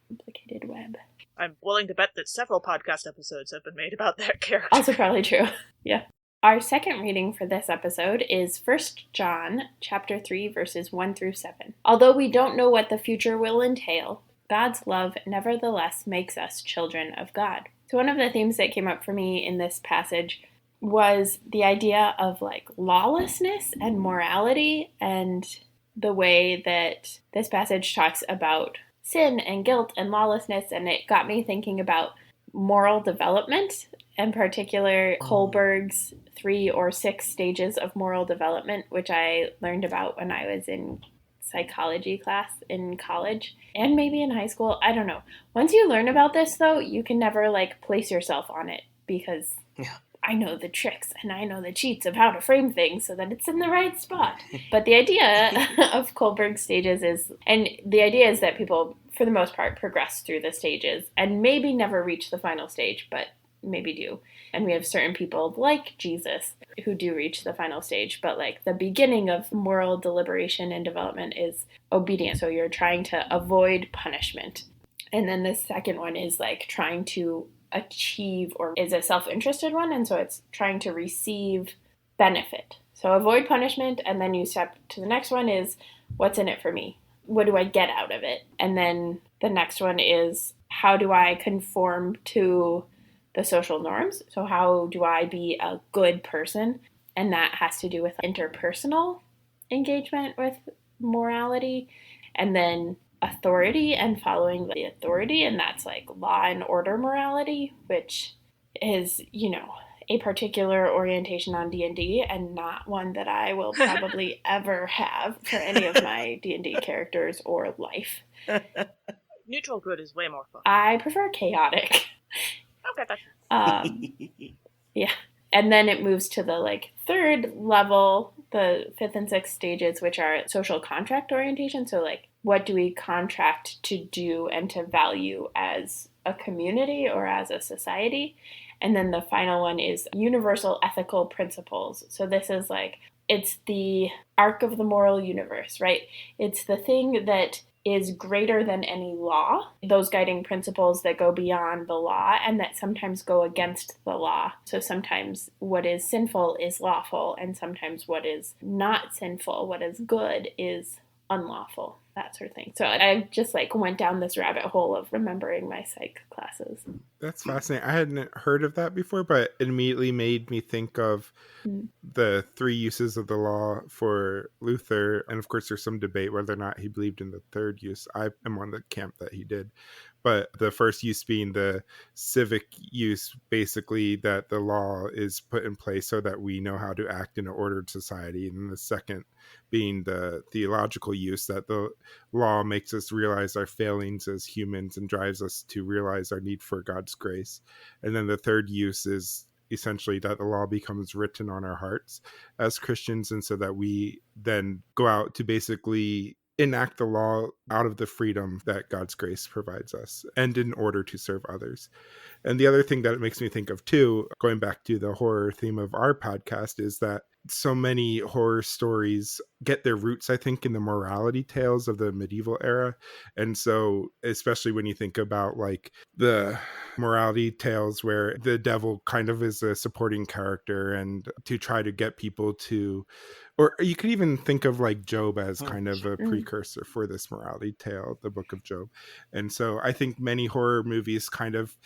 complicated web. I'm willing to bet that several podcast episodes have been made about that character. Also probably true. Yeah. Our second reading for this episode is 1 John chapter 3, verses 1 through 7. Although we don't know what the future will entail, God's love nevertheless makes us children of God. So one of the themes that came up for me in this passage was the idea of like lawlessness and morality, and the way that this passage talks about sin and guilt and lawlessness, and it got me thinking about moral development, in particular Kohlberg's 3 or 6 stages of moral development, which I learned about when I was in psychology class in college and maybe in high school. I don't know. Once you learn about this, though, you can never like place yourself on it because I know the tricks and I know the cheats of how to frame things so that it's in the right spot. But the idea of Kohlberg's stages is, and the idea is that people, for the most part, progress through the stages and maybe never reach the final stage, but maybe do. And we have certain people like Jesus who do reach the final stage, but like the beginning of moral deliberation and development is obedience. So you're trying to avoid punishment. And then the second one is like trying to achieve, or is a self-interested one, and so it's trying to receive benefit. So avoid punishment, and then you step to the next one is what's in it for me? What do I get out of it? And then the next one is how do I conform to the social norms? So how do I be a good person? And that has to do with interpersonal engagement with morality. And then authority and following the authority, and that's like law and order morality, which is, you know, a particular orientation on D&D and not one that I will probably ever have for any of my D&D characters or life. Neutral good is way more fun. I prefer chaotic. Okay, that's yeah. And then it moves to the like third level, the 5th and 6th stages, which are social contract orientation. So like, what do we contract to do and to value as a community or as a society? And then the final one is universal ethical principles. So this is like, it's the arc of the moral universe, right? It's the thing that is greater than any law, those guiding principles that go beyond the law and that sometimes go against the law. So sometimes what is sinful is lawful, and sometimes what is not sinful, what is good, is unlawful, that sort of thing. So I just like went down this rabbit hole of remembering my psych classes. That's fascinating. I hadn't heard of that before, but it immediately made me think of the 3 uses of the law for Luther. And of course, there's some debate whether or not he believed in the third use. I am on the camp that he did. But the first use being the civic use, basically that the law is put in place so that we know how to act in an ordered society. And the second being the theological use, that the law makes us realize our failings as humans and drives us to realize our need for God's grace. And then the third use is essentially that the law becomes written on our hearts as Christians, and so that we then go out to basically enact the law out of the freedom that God's grace provides us and in order to serve others. And the other thing that it makes me think of too, going back to the horror theme of our podcast, is that so many horror stories get their roots, I think, in the morality tales of the medieval era. And so, especially when you think about like the morality tales where the devil kind of is a supporting character and to try to get people to, or you could even think of like Job as kind of a precursor for this morality tale, the book of Job. And so I think many horror movies kind of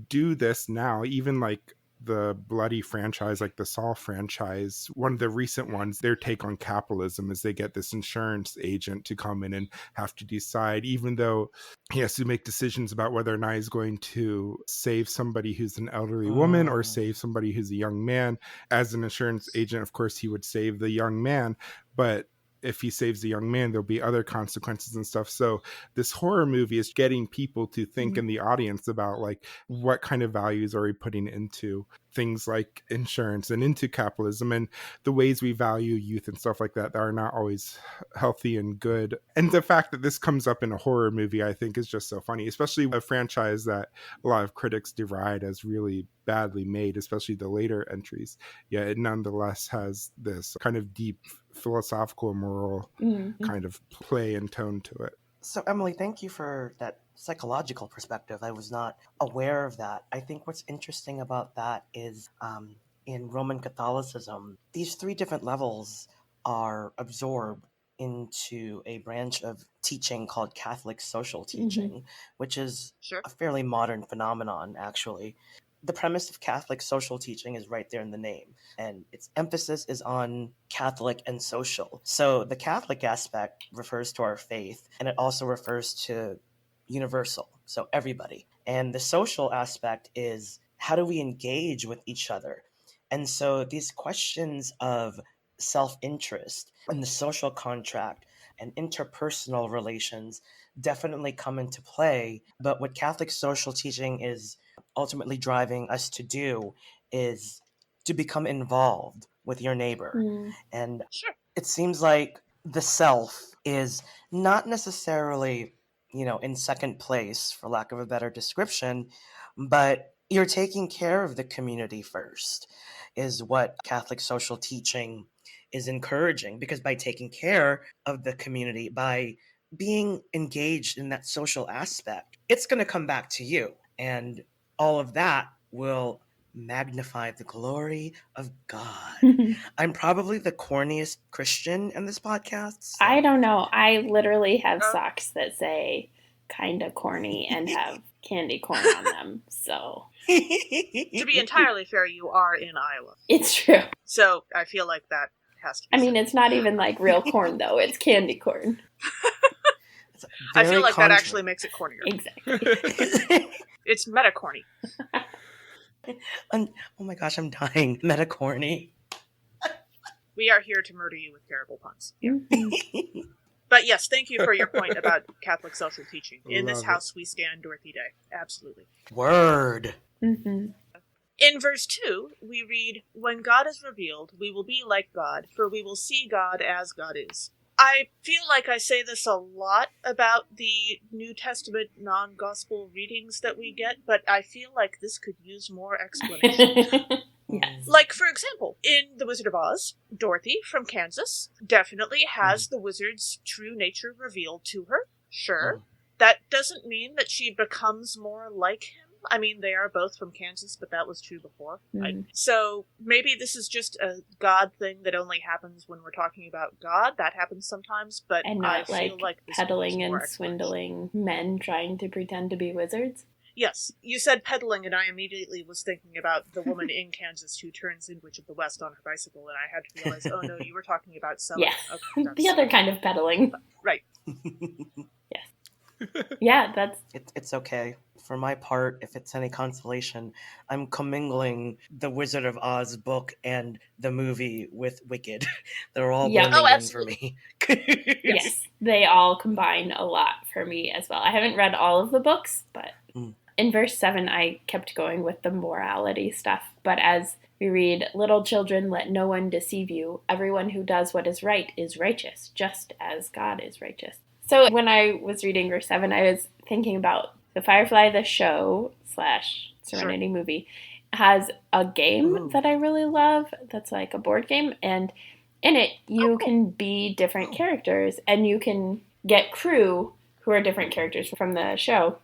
do this now, even like the bloody franchise, like the Saw franchise. One of the recent ones, their take on capitalism is they get this insurance agent to come in and have to decide, even though he has to make decisions about whether or not he's going to save somebody who's an elderly woman or save somebody who's a young man. As an insurance agent, of course, he would save the young man, but if he saves the young man, there'll be other consequences and stuff. So this horror movie is getting people to think in the audience about like, what kind of values are we putting into things like insurance and into capitalism and the ways we value youth and stuff like that are not always healthy and good. And the fact that this comes up in a horror movie, I think, is just so funny, especially a franchise that a lot of critics deride as really badly made, especially the later entries. Yeah, it nonetheless has this kind of deep philosophical and moral kind of play and tone to it. So, Emily, thank you for that psychological perspective. I was not aware of that. I think what's interesting about that is in Roman Catholicism, these three different levels are absorbed into a branch of teaching called Catholic social teaching, which is a fairly modern phenomenon, actually. The premise of Catholic social teaching is right there in the name, and its emphasis is on Catholic and social. So the Catholic aspect refers to our faith, and it also refers to universal, so everybody. And the social aspect is how do we engage with each other? And so these questions of self-interest and the social contract and interpersonal relations definitely come into play. But what Catholic social teaching is ultimately driving us to do is to become involved with your neighbor. And it seems like the self is not necessarily, in second place, for lack of a better description, but you're taking care of the community first, is what Catholic social teaching is encouraging. Because by taking care of the community, by being engaged in that social aspect, it's going to come back to you. And all of that will magnify the glory of God. I'm probably the corniest Christian in this podcast. So. I don't know. I literally have socks that say kinda corny and have candy corn on them. So to be entirely fair, you are in Iowa. It's true. So I feel like that has to be said. It's not even like real corn though. It's candy corn. I feel like that actually makes it cornier. Exactly. It's meta-corny. Oh my gosh, I'm dying. Meta-corny. We are here to murder you with terrible puns. Yeah. But yes, thank you for your point about Catholic social teaching. In this house we stand, Dorothy Day. Absolutely. Word. In verse 2, we read, "When God is revealed, we will be like God, for we will see God as God is." I feel like I say this a lot about the New Testament non-gospel readings that we get, but I feel like this could use more explanation. Yes. Like, for example, in The Wizard of Oz, Dorothy from Kansas definitely has the wizard's true nature revealed to her. Sure. That doesn't mean that she becomes more like him. I mean, they are both from Kansas, but that was true before. So maybe this is just a God thing that only happens when we're talking about God. That happens sometimes, but and not I feel like this peddling and swindling men trying to pretend to be wizards. Yes, you said peddling, and I immediately was thinking about the woman in Kansas who turns in Witch of the West on her bicycle, and I had to realize, oh no, you were talking about selling. Yeah, okay, the other kind of peddling. Right. Yes. Yeah, that's... It's okay. For my part, if it's any consolation, I'm commingling the Wizard of Oz book and the movie with Wicked. They're all blending in for me. Yes, they all combine a lot for me as well. I haven't read all of the books, but in verse 7, I kept going with the morality stuff. But as we read, "Little children, let no one deceive you. Everyone who does what is right is righteous, just as God is righteous." So when I was reading verse 7, I was thinking about The Firefly, the show / Serenity movie, has a game Ooh. that I really love that's like a board game, and in it you cool. can be different characters, and you can get crew who are different characters from the show.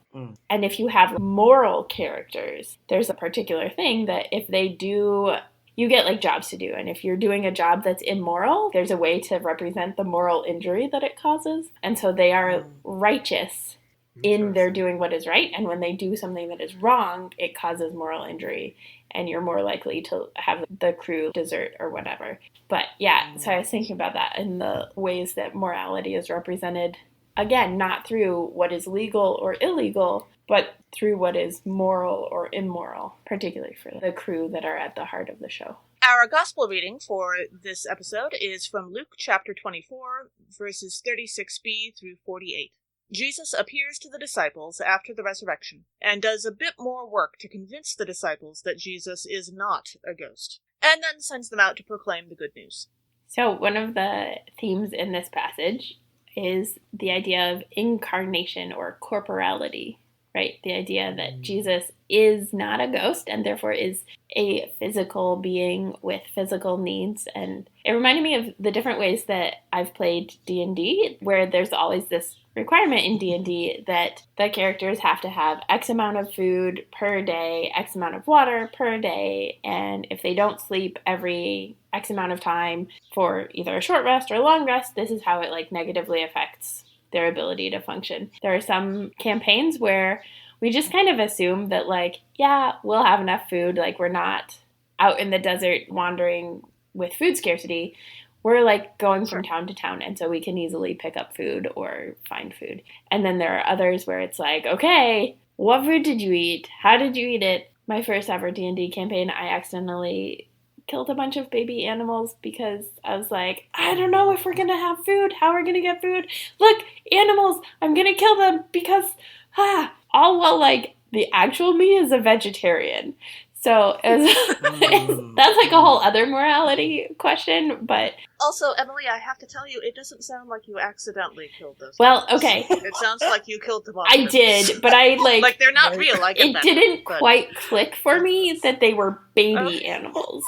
And if you have moral characters, there's a particular thing that if they do, you get like jobs to do. And if you're doing a job that's immoral, there's a way to represent the moral injury that it causes. And so they are righteous in their doing what is right. And when they do something that is wrong, it causes moral injury. And you're more likely to have the crew desert or whatever. But yeah, so I was thinking about that and the ways that morality is represented. Again, not through what is legal or illegal, but through what is moral or immoral, particularly for the crew that are at the heart of the show. Our gospel reading for this episode is from Luke chapter 24, verses 36b through 48. Jesus appears to the disciples after the resurrection, and does a bit more work to convince the disciples that Jesus is not a ghost, and then sends them out to proclaim the good news. So one of the themes in this passage is the idea of incarnation or corporality, right? The idea that Jesus is not a ghost and therefore is a physical being with physical needs. And it reminded me of the different ways that I've played D&D, where there's always this requirement in D&D that the characters have to have X amount of food per day, X amount of water per day, and if they don't sleep every X amount of time for either a short rest or a long rest, this is how it like negatively affects their ability to function. There are some campaigns where we just kind of assume that like, yeah, we'll have enough food, like we're not out in the desert wandering with food scarcity. We're like going from town to town, and so we can easily pick up food or find food. And then there are others where it's like, okay, what food did you eat? How did you eat it? My first ever D&D campaign, I accidentally killed a bunch of baby animals because I was like, I don't know if we're going to have food. How are we going to get food? Look, animals, I'm going to kill them because, all while like the actual me is a vegetarian. So that's like a whole other morality question, but... Also, Emily, I have to tell you, it doesn't sound like you accidentally killed those Well, animals. okay. It sounds like you killed them all. I did, but I like... Like, they're not real, I get it that. didn't but... quite click for me that they were baby animals.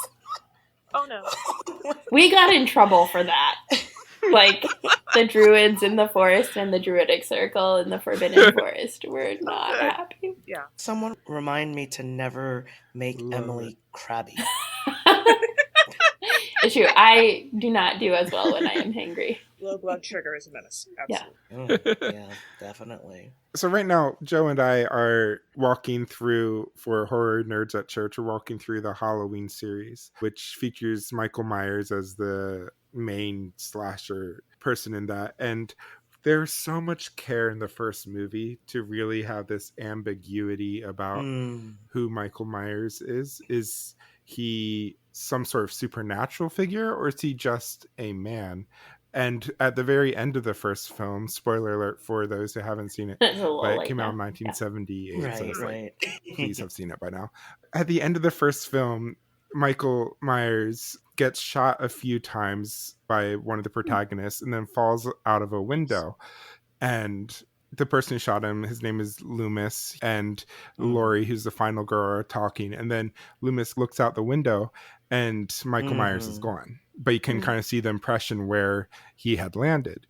Oh, no. We got in trouble for that. Like, the druids in the forest and the druidic circle in the forbidden forest were not happy. Yeah. Someone remind me to never make Emily crabby. It's true. I do not do as well when I am hangry. Low blood sugar is a menace. Absolutely. Yeah, definitely. So right now, Joe and I are walking through, for Horror Nerds at Church, we're walking through the Halloween series, which features Michael Myers as the main slasher person in that. And there's so much care in the first movie to really have this ambiguity about who Michael Myers is. Is he some sort of supernatural figure, or is he just a man? And at the very end of the first film, spoiler alert for those who haven't seen it, but it came out in 1978, right, so it's right. like, please have seen it by now. At the end of the first film, Michael Myers gets shot a few times by one of the protagonists and then falls out of a window. And the person who shot him, his name is Loomis, and Laurie, who's the final girl, are talking. And then Loomis looks out the window and Michael Myers is gone. But you can kind of see the impression where he had landed.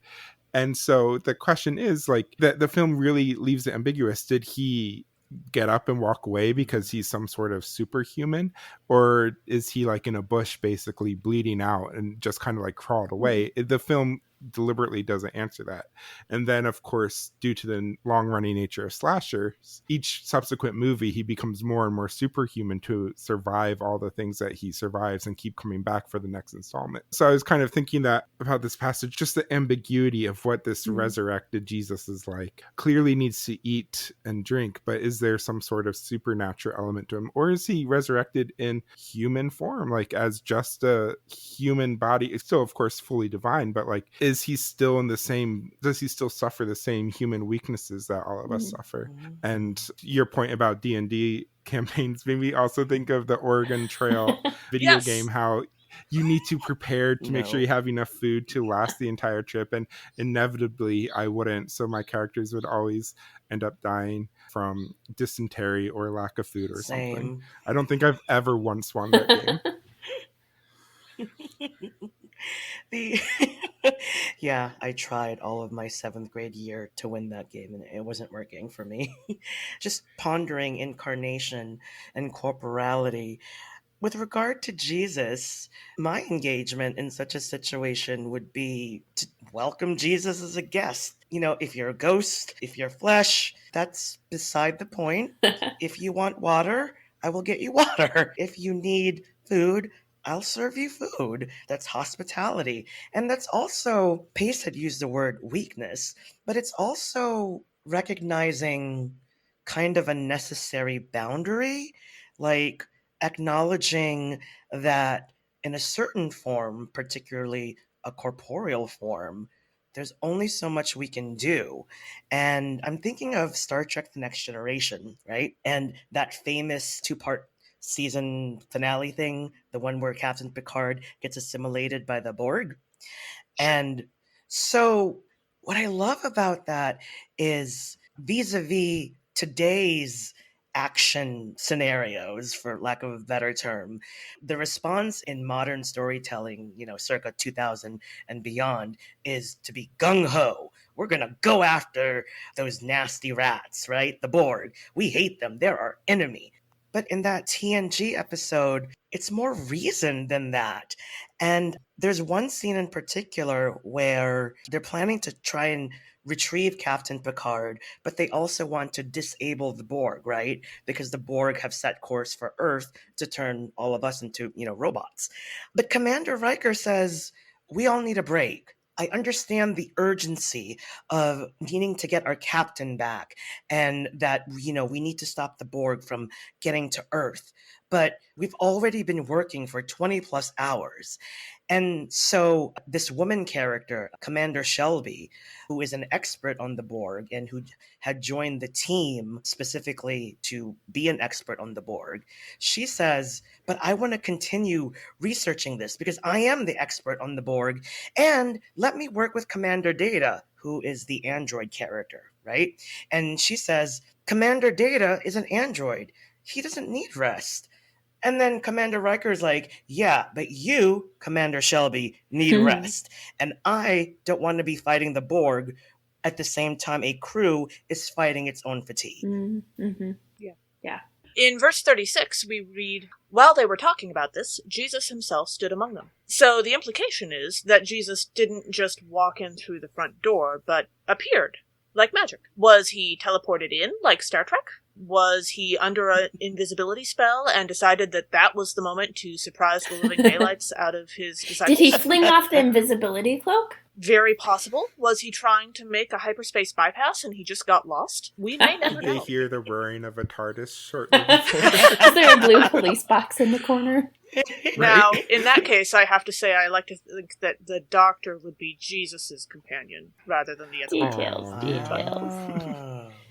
And so the question is, like, the film really leaves it ambiguous. Did he get up and walk away because he's some sort of superhuman, or is he like in a bush basically bleeding out and just kind of like crawled away? The film deliberately doesn't answer that. And then of course, due to the long-running nature of slashers, each subsequent movie he becomes more and more superhuman to survive all the things that he survives and keep coming back for the next installment. So I was kind of thinking that about this passage, just the ambiguity of what this resurrected Jesus is like. Clearly needs to eat and drink, but is there some sort of supernatural element to him, or is he resurrected in human form, like as just a human body? It's still of course fully divine, but like, is he still in the same, does he still suffer the same human weaknesses that all of us suffer? And your point about D&D campaigns made me also think of the Oregon Trail video game, how you need to prepare to make sure No. you have enough food to last the entire trip. And inevitably, I wouldn't. So my characters would always end up dying from dysentery or lack of food or something. Same. I don't think I've ever once won that game. Yeah, I tried all of my 7th grade year to win that game, and it wasn't working for me. Just pondering incarnation and corporality. With regard to Jesus, my engagement in such a situation would be to welcome Jesus as a guest. You know, if you're a ghost, if you're flesh, that's beside the point. If you want water, I will get you water. If you need food, I'll serve you food. That's hospitality. And that's also, Pace had used the word weakness, but it's also recognizing kind of a necessary boundary, like acknowledging that in a certain form, particularly a corporeal form, there's only so much we can do. And I'm thinking of Star Trek The Next Generation, right? And that famous 2-part season finale thing, the one where Captain Picard gets assimilated by the Borg. And so what I love about that is vis-a-vis today's action scenarios, for lack of a better term, the response in modern storytelling, circa 2000 and beyond, is to be gung-ho. We're going to go after those nasty rats, right? The Borg. We hate them. They're our enemy. But in that TNG episode, it's more reason than that. And there's one scene in particular where they're planning to try and retrieve Captain Picard, but they also want to disable the Borg, right? Because the Borg have set course for Earth to turn all of us into, robots. But Commander Riker says, we all need a break. I understand the urgency of needing to get our captain back and that, we need to stop the Borg from getting to Earth. But we've already been working for 20 plus hours. And so this woman character, Commander Shelby, who is an expert on the Borg and who had joined the team specifically to be an expert on the Borg, she says, but I want to continue researching this because I am the expert on the Borg, and let me work with Commander Data, who is the android character, right? And she says, Commander Data is an android. He doesn't need rest. And then Commander Riker's like, yeah, but you, Commander Shelby, need rest. And I don't want to be fighting the Borg at the same time a crew is fighting its own fatigue. Mm-hmm. Yeah. In verse 36, we read, while they were talking about this, Jesus himself stood among them. So the implication is that Jesus didn't just walk in through the front door, but appeared like magic. Was he teleported in like Star Trek? Was he under an invisibility spell and decided that that was the moment to surprise the living daylights out of his disciples? Did he fling off the invisibility cloak? Very possible. Was he trying to make a hyperspace bypass and he just got lost? We may never Did they know. hear the whirring of a TARDIS shortly before? Is there a blue police box in the corner? Now, in that case, I have to say I like to think that the Doctor would be Jesus' companion rather than the other. Details.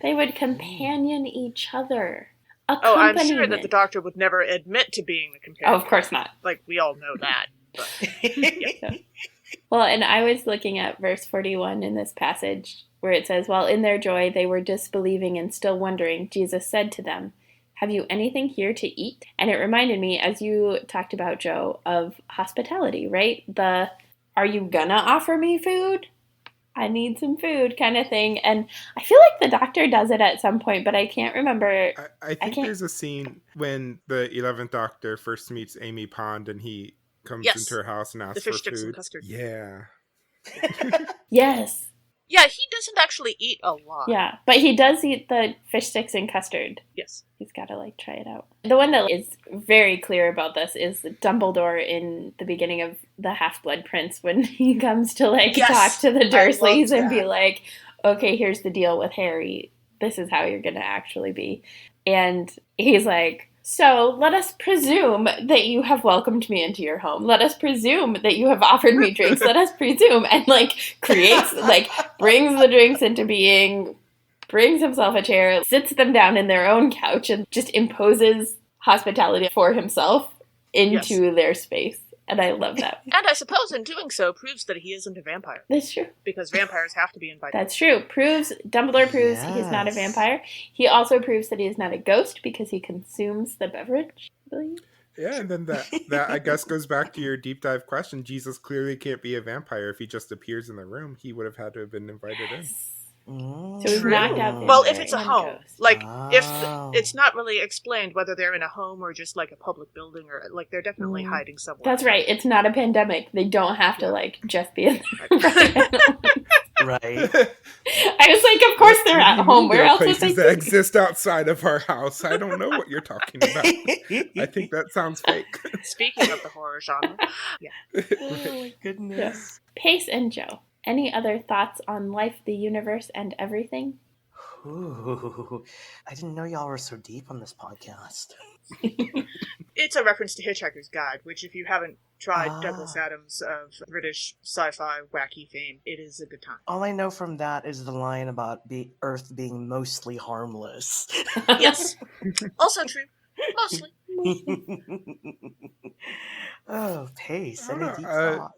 They would companion each other. Oh, I'm sure that the Doctor would never admit to being the companion. Oh, of course not. Like, we all know that. But, yeah. Well, and I was looking at verse 41 in this passage where it says, while in their joy they were disbelieving and still wondering, Jesus said to them, have you anything here to eat? And it reminded me, as you talked about, Joe, of hospitality, right? The, are you gonna offer me food? I need some food kind of thing. And I feel like the Doctor does it at some point, but I can't remember. I think there's a scene when the 11th Doctor first meets Amy Pond and he comes into her house and asks for sticks food. And custard. Yeah. Yes. Yeah, he doesn't actually eat a lot. Yeah, but he does eat the fish sticks and custard. Yes. He's got to, try it out. The one that is very clear about this is Dumbledore in the beginning of The Half-Blood Prince when he comes to, talk to the Dursleys and be like, okay, here's the deal with Harry. This is how you're going to actually be. And he's like, so let us presume that you have welcomed me into your home. Let us presume that you have offered me drinks. Let us presume. And creates, brings the drinks into being, brings himself a chair, sits them down in their own couch and just imposes hospitality for himself into their space. And I love that. And I suppose in doing so proves that he isn't a vampire. That's true. Because vampires have to be invited. That's true. Dumbledore proves he's not a vampire. He also proves that he is not a ghost because he consumes the beverage, I believe. Yeah, and then that I guess goes back to your deep dive question. Jesus clearly can't be a vampire if he just appears in the room. He would have had to have been invited in. So we've knocked out well, if it's a home, ghost. like if it's not really explained whether they're in a home or just like a public building, or like they're definitely hiding somewhere. That's right. It's not a pandemic. They don't have to like just be in there. Right. I was like, of course they're at home. Where else would they places that exist outside of our house? I don't know what you're talking about. I think that sounds fake. Speaking of the horror genre, yeah. Oh my goodness. Yeah. Pace and Joe. Any other thoughts on life, the universe, and everything? Ooh, I didn't know y'all were so deep on this podcast. It's a reference to Hitchhiker's Guide, which if you haven't tried Douglas Adams of British sci-fi wacky fame, it is a good time. All I know from that is the line about the Earth being mostly harmless. Yes. Also true. Mostly. Oh, Pace. Any deep thought?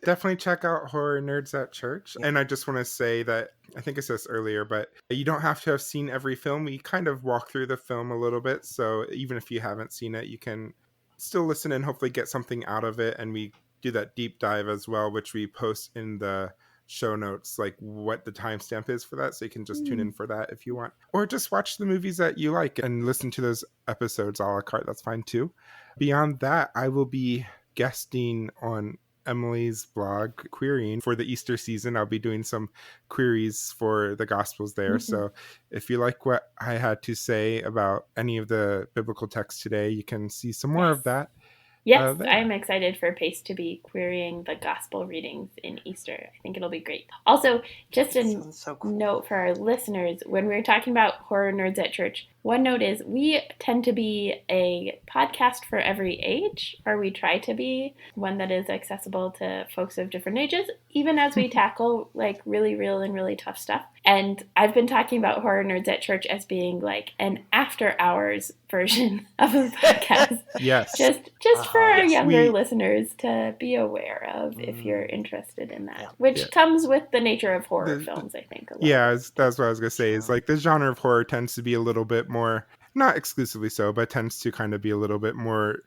Definitely check out Horror Nerds at Church. Yeah. And I just want to say that, I think I said this earlier, but you don't have to have seen every film. We kind of walk through the film a little bit. So even if you haven't seen it, you can still listen and hopefully get something out of it. And we do that deep dive as well, which we post in the show notes, like what the timestamp is for that, so you can just tune in for that if you want, or just watch the movies that you like and listen to those episodes a la carte. That's fine too. Beyond that, I will be guesting on Emily's blog, Querying, for the Easter season. I'll be doing some queries for the Gospels there. So if you like what I had to say about any of the biblical texts today, you can see some more of that. Yes, I'm excited for Pace to be querying the gospel readings in Easter. I think it'll be great. Also, just a note for our listeners, when we're talking about Horror Nerds at Church, one note is we tend to be a podcast for every age, or we try to be one that is accessible to folks of different ages, even as we tackle like really real and really tough stuff. And I've been talking about Horror Nerds at Church as being like an after hours version of a podcast. Yes. Just for our younger listeners to be aware of if you're interested in that, which comes with the nature of horror films, I think. That's what I was going to say, is like the genre of horror tends to be a little bit more, not exclusively so, but tends to kind of be a little bit more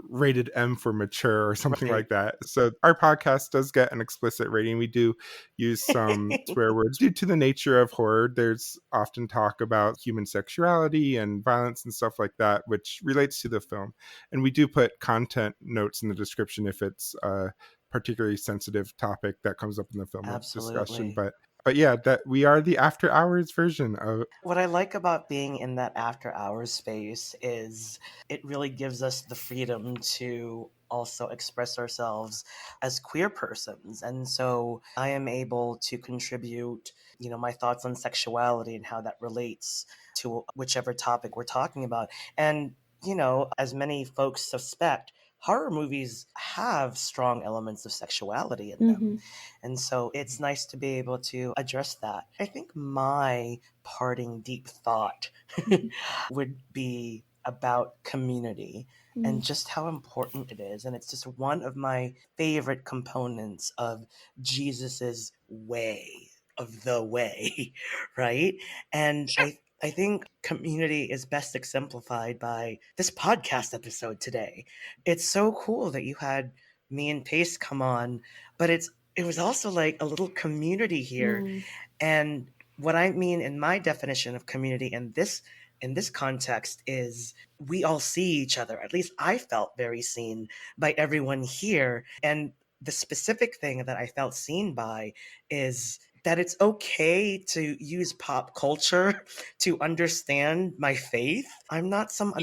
rated M for mature or something like that. So our podcast does get an explicit rating. We do use some swear words due to the nature of horror. There's often talk about human sexuality and violence and stuff like that, which relates to the film. And we do put content notes in the description if it's a particularly sensitive topic that comes up in the film discussion. But yeah, that we are the after hours version of. What I like about being in that after hours space is it really gives us the freedom to also express ourselves as queer persons. And so I am able to contribute, my thoughts on sexuality and how that relates to whichever topic we're talking about. And, as many folks suspect, horror movies have strong elements of sexuality in them. And so it's nice to be able to address that. I think my parting deep thought would be about community and just how important it is. And it's just one of my favorite components of Jesus's way, of the way, right? And I think community is best exemplified by this podcast episode today. It's so cool that you had me and Pace come on, but it was also like a little community here. And what I mean in my definition of community in this context is we all see each other. At least I felt very seen by everyone here. And the specific thing that I felt seen by is that it's okay to use pop culture to understand my faith. I'm not some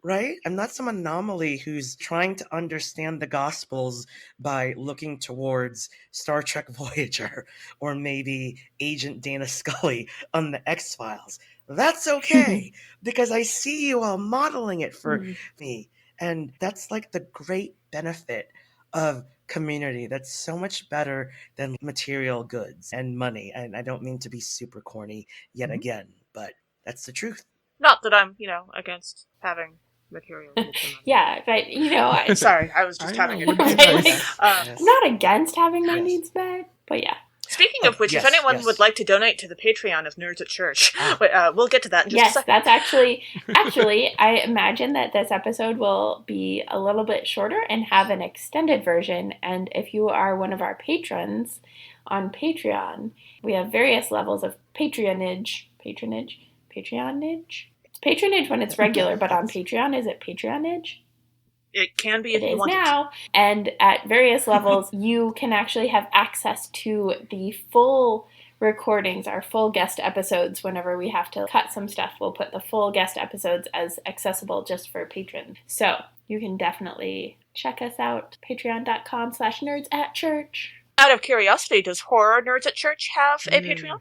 right? I'm not some anomaly who's trying to understand the Gospels by looking towards Star Trek Voyager or maybe Agent Dana Scully on the X-Files. That's okay because I see you all modeling it for me. And that's like the great benefit of community. That's so much better than material goods and money. And I don't mean to be super corny yet again, but that's the truth. Not that I'm, against having material. Would come out. Yeah, but, you know, Sorry, I was just I having know, it. would be Right, nice. I'm not against having my Yes. needs met, but yeah. Speaking of which, yes, if anyone yes. would like to donate to the Patreon of Nerds at Church, we'll get to that in just a Yes, second. that's actually, I imagine that this episode will be a little bit shorter and have an extended version. And if you are one of our patrons on Patreon, we have various levels of patronage. It's patronage when it's regular, but on Patreon, is it patronage? It can be It if you is want now. And at various levels, you can actually have access to the full recordings, our full guest episodes. Whenever we have to cut some stuff, we'll put the full guest episodes as accessible just for patrons. So you can definitely check us out, patreon.com/nerdsatchurch. Out of curiosity, does Horror Nerds at Church have a Patreon?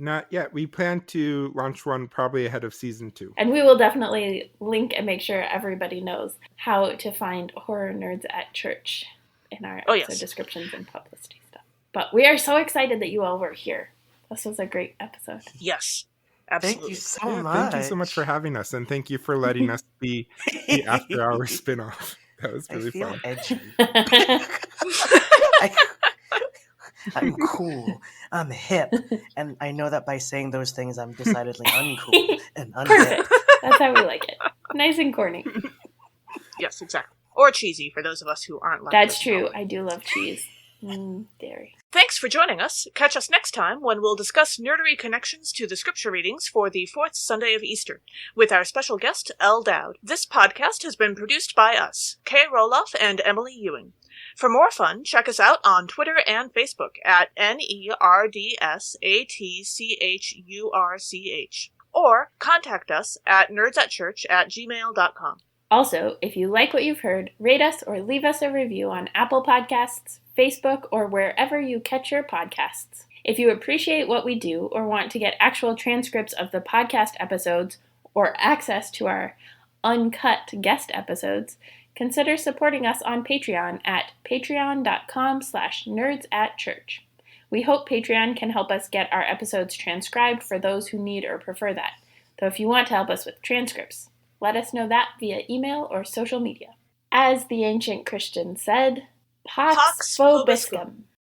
Not yet. We plan to launch one probably ahead of season 2. And we will definitely link and make sure everybody knows how to find Horror Nerds at Church in our episode descriptions and publicity stuff. But we are so excited that you all were here. This was a great episode. Yes, absolutely. Thank you so much. Thank you so much for having us, and thank you for letting us be the After Hours spinoff. That was really I feel fun. edgy. I'm cool. I'm hip. And I know that by saying those things, I'm decidedly uncool and unhip. Perfect. That's how we like it. Nice and corny. Yes, exactly. Or cheesy for those of us who aren't like That's this true. knowledge. I do love cheese. Dairy. Thanks for joining us. Catch us next time when we'll discuss nerdery connections to the scripture readings for the 4th Sunday of Easter, with our special guest, Elle Dowd. This podcast has been produced by us, Kay Rohloff and Emily Ewing. For more fun, check us out on Twitter and Facebook at NERDSATCHURCH, or contact us at nerdsatchurch@gmail.com. Also, if you like what you've heard, rate us or leave us a review on Apple Podcasts, Facebook, or wherever you catch your podcasts. If you appreciate what we do or want to get actual transcripts of the podcast episodes or access to our uncut guest episodes, consider supporting us on Patreon at patreon.com/nerdsatchurch. We hope Patreon can help us get our episodes transcribed for those who need or prefer that. Though if you want to help us with transcripts, let us know that via email or social media. As the ancient Christians said, Pax vobiscum.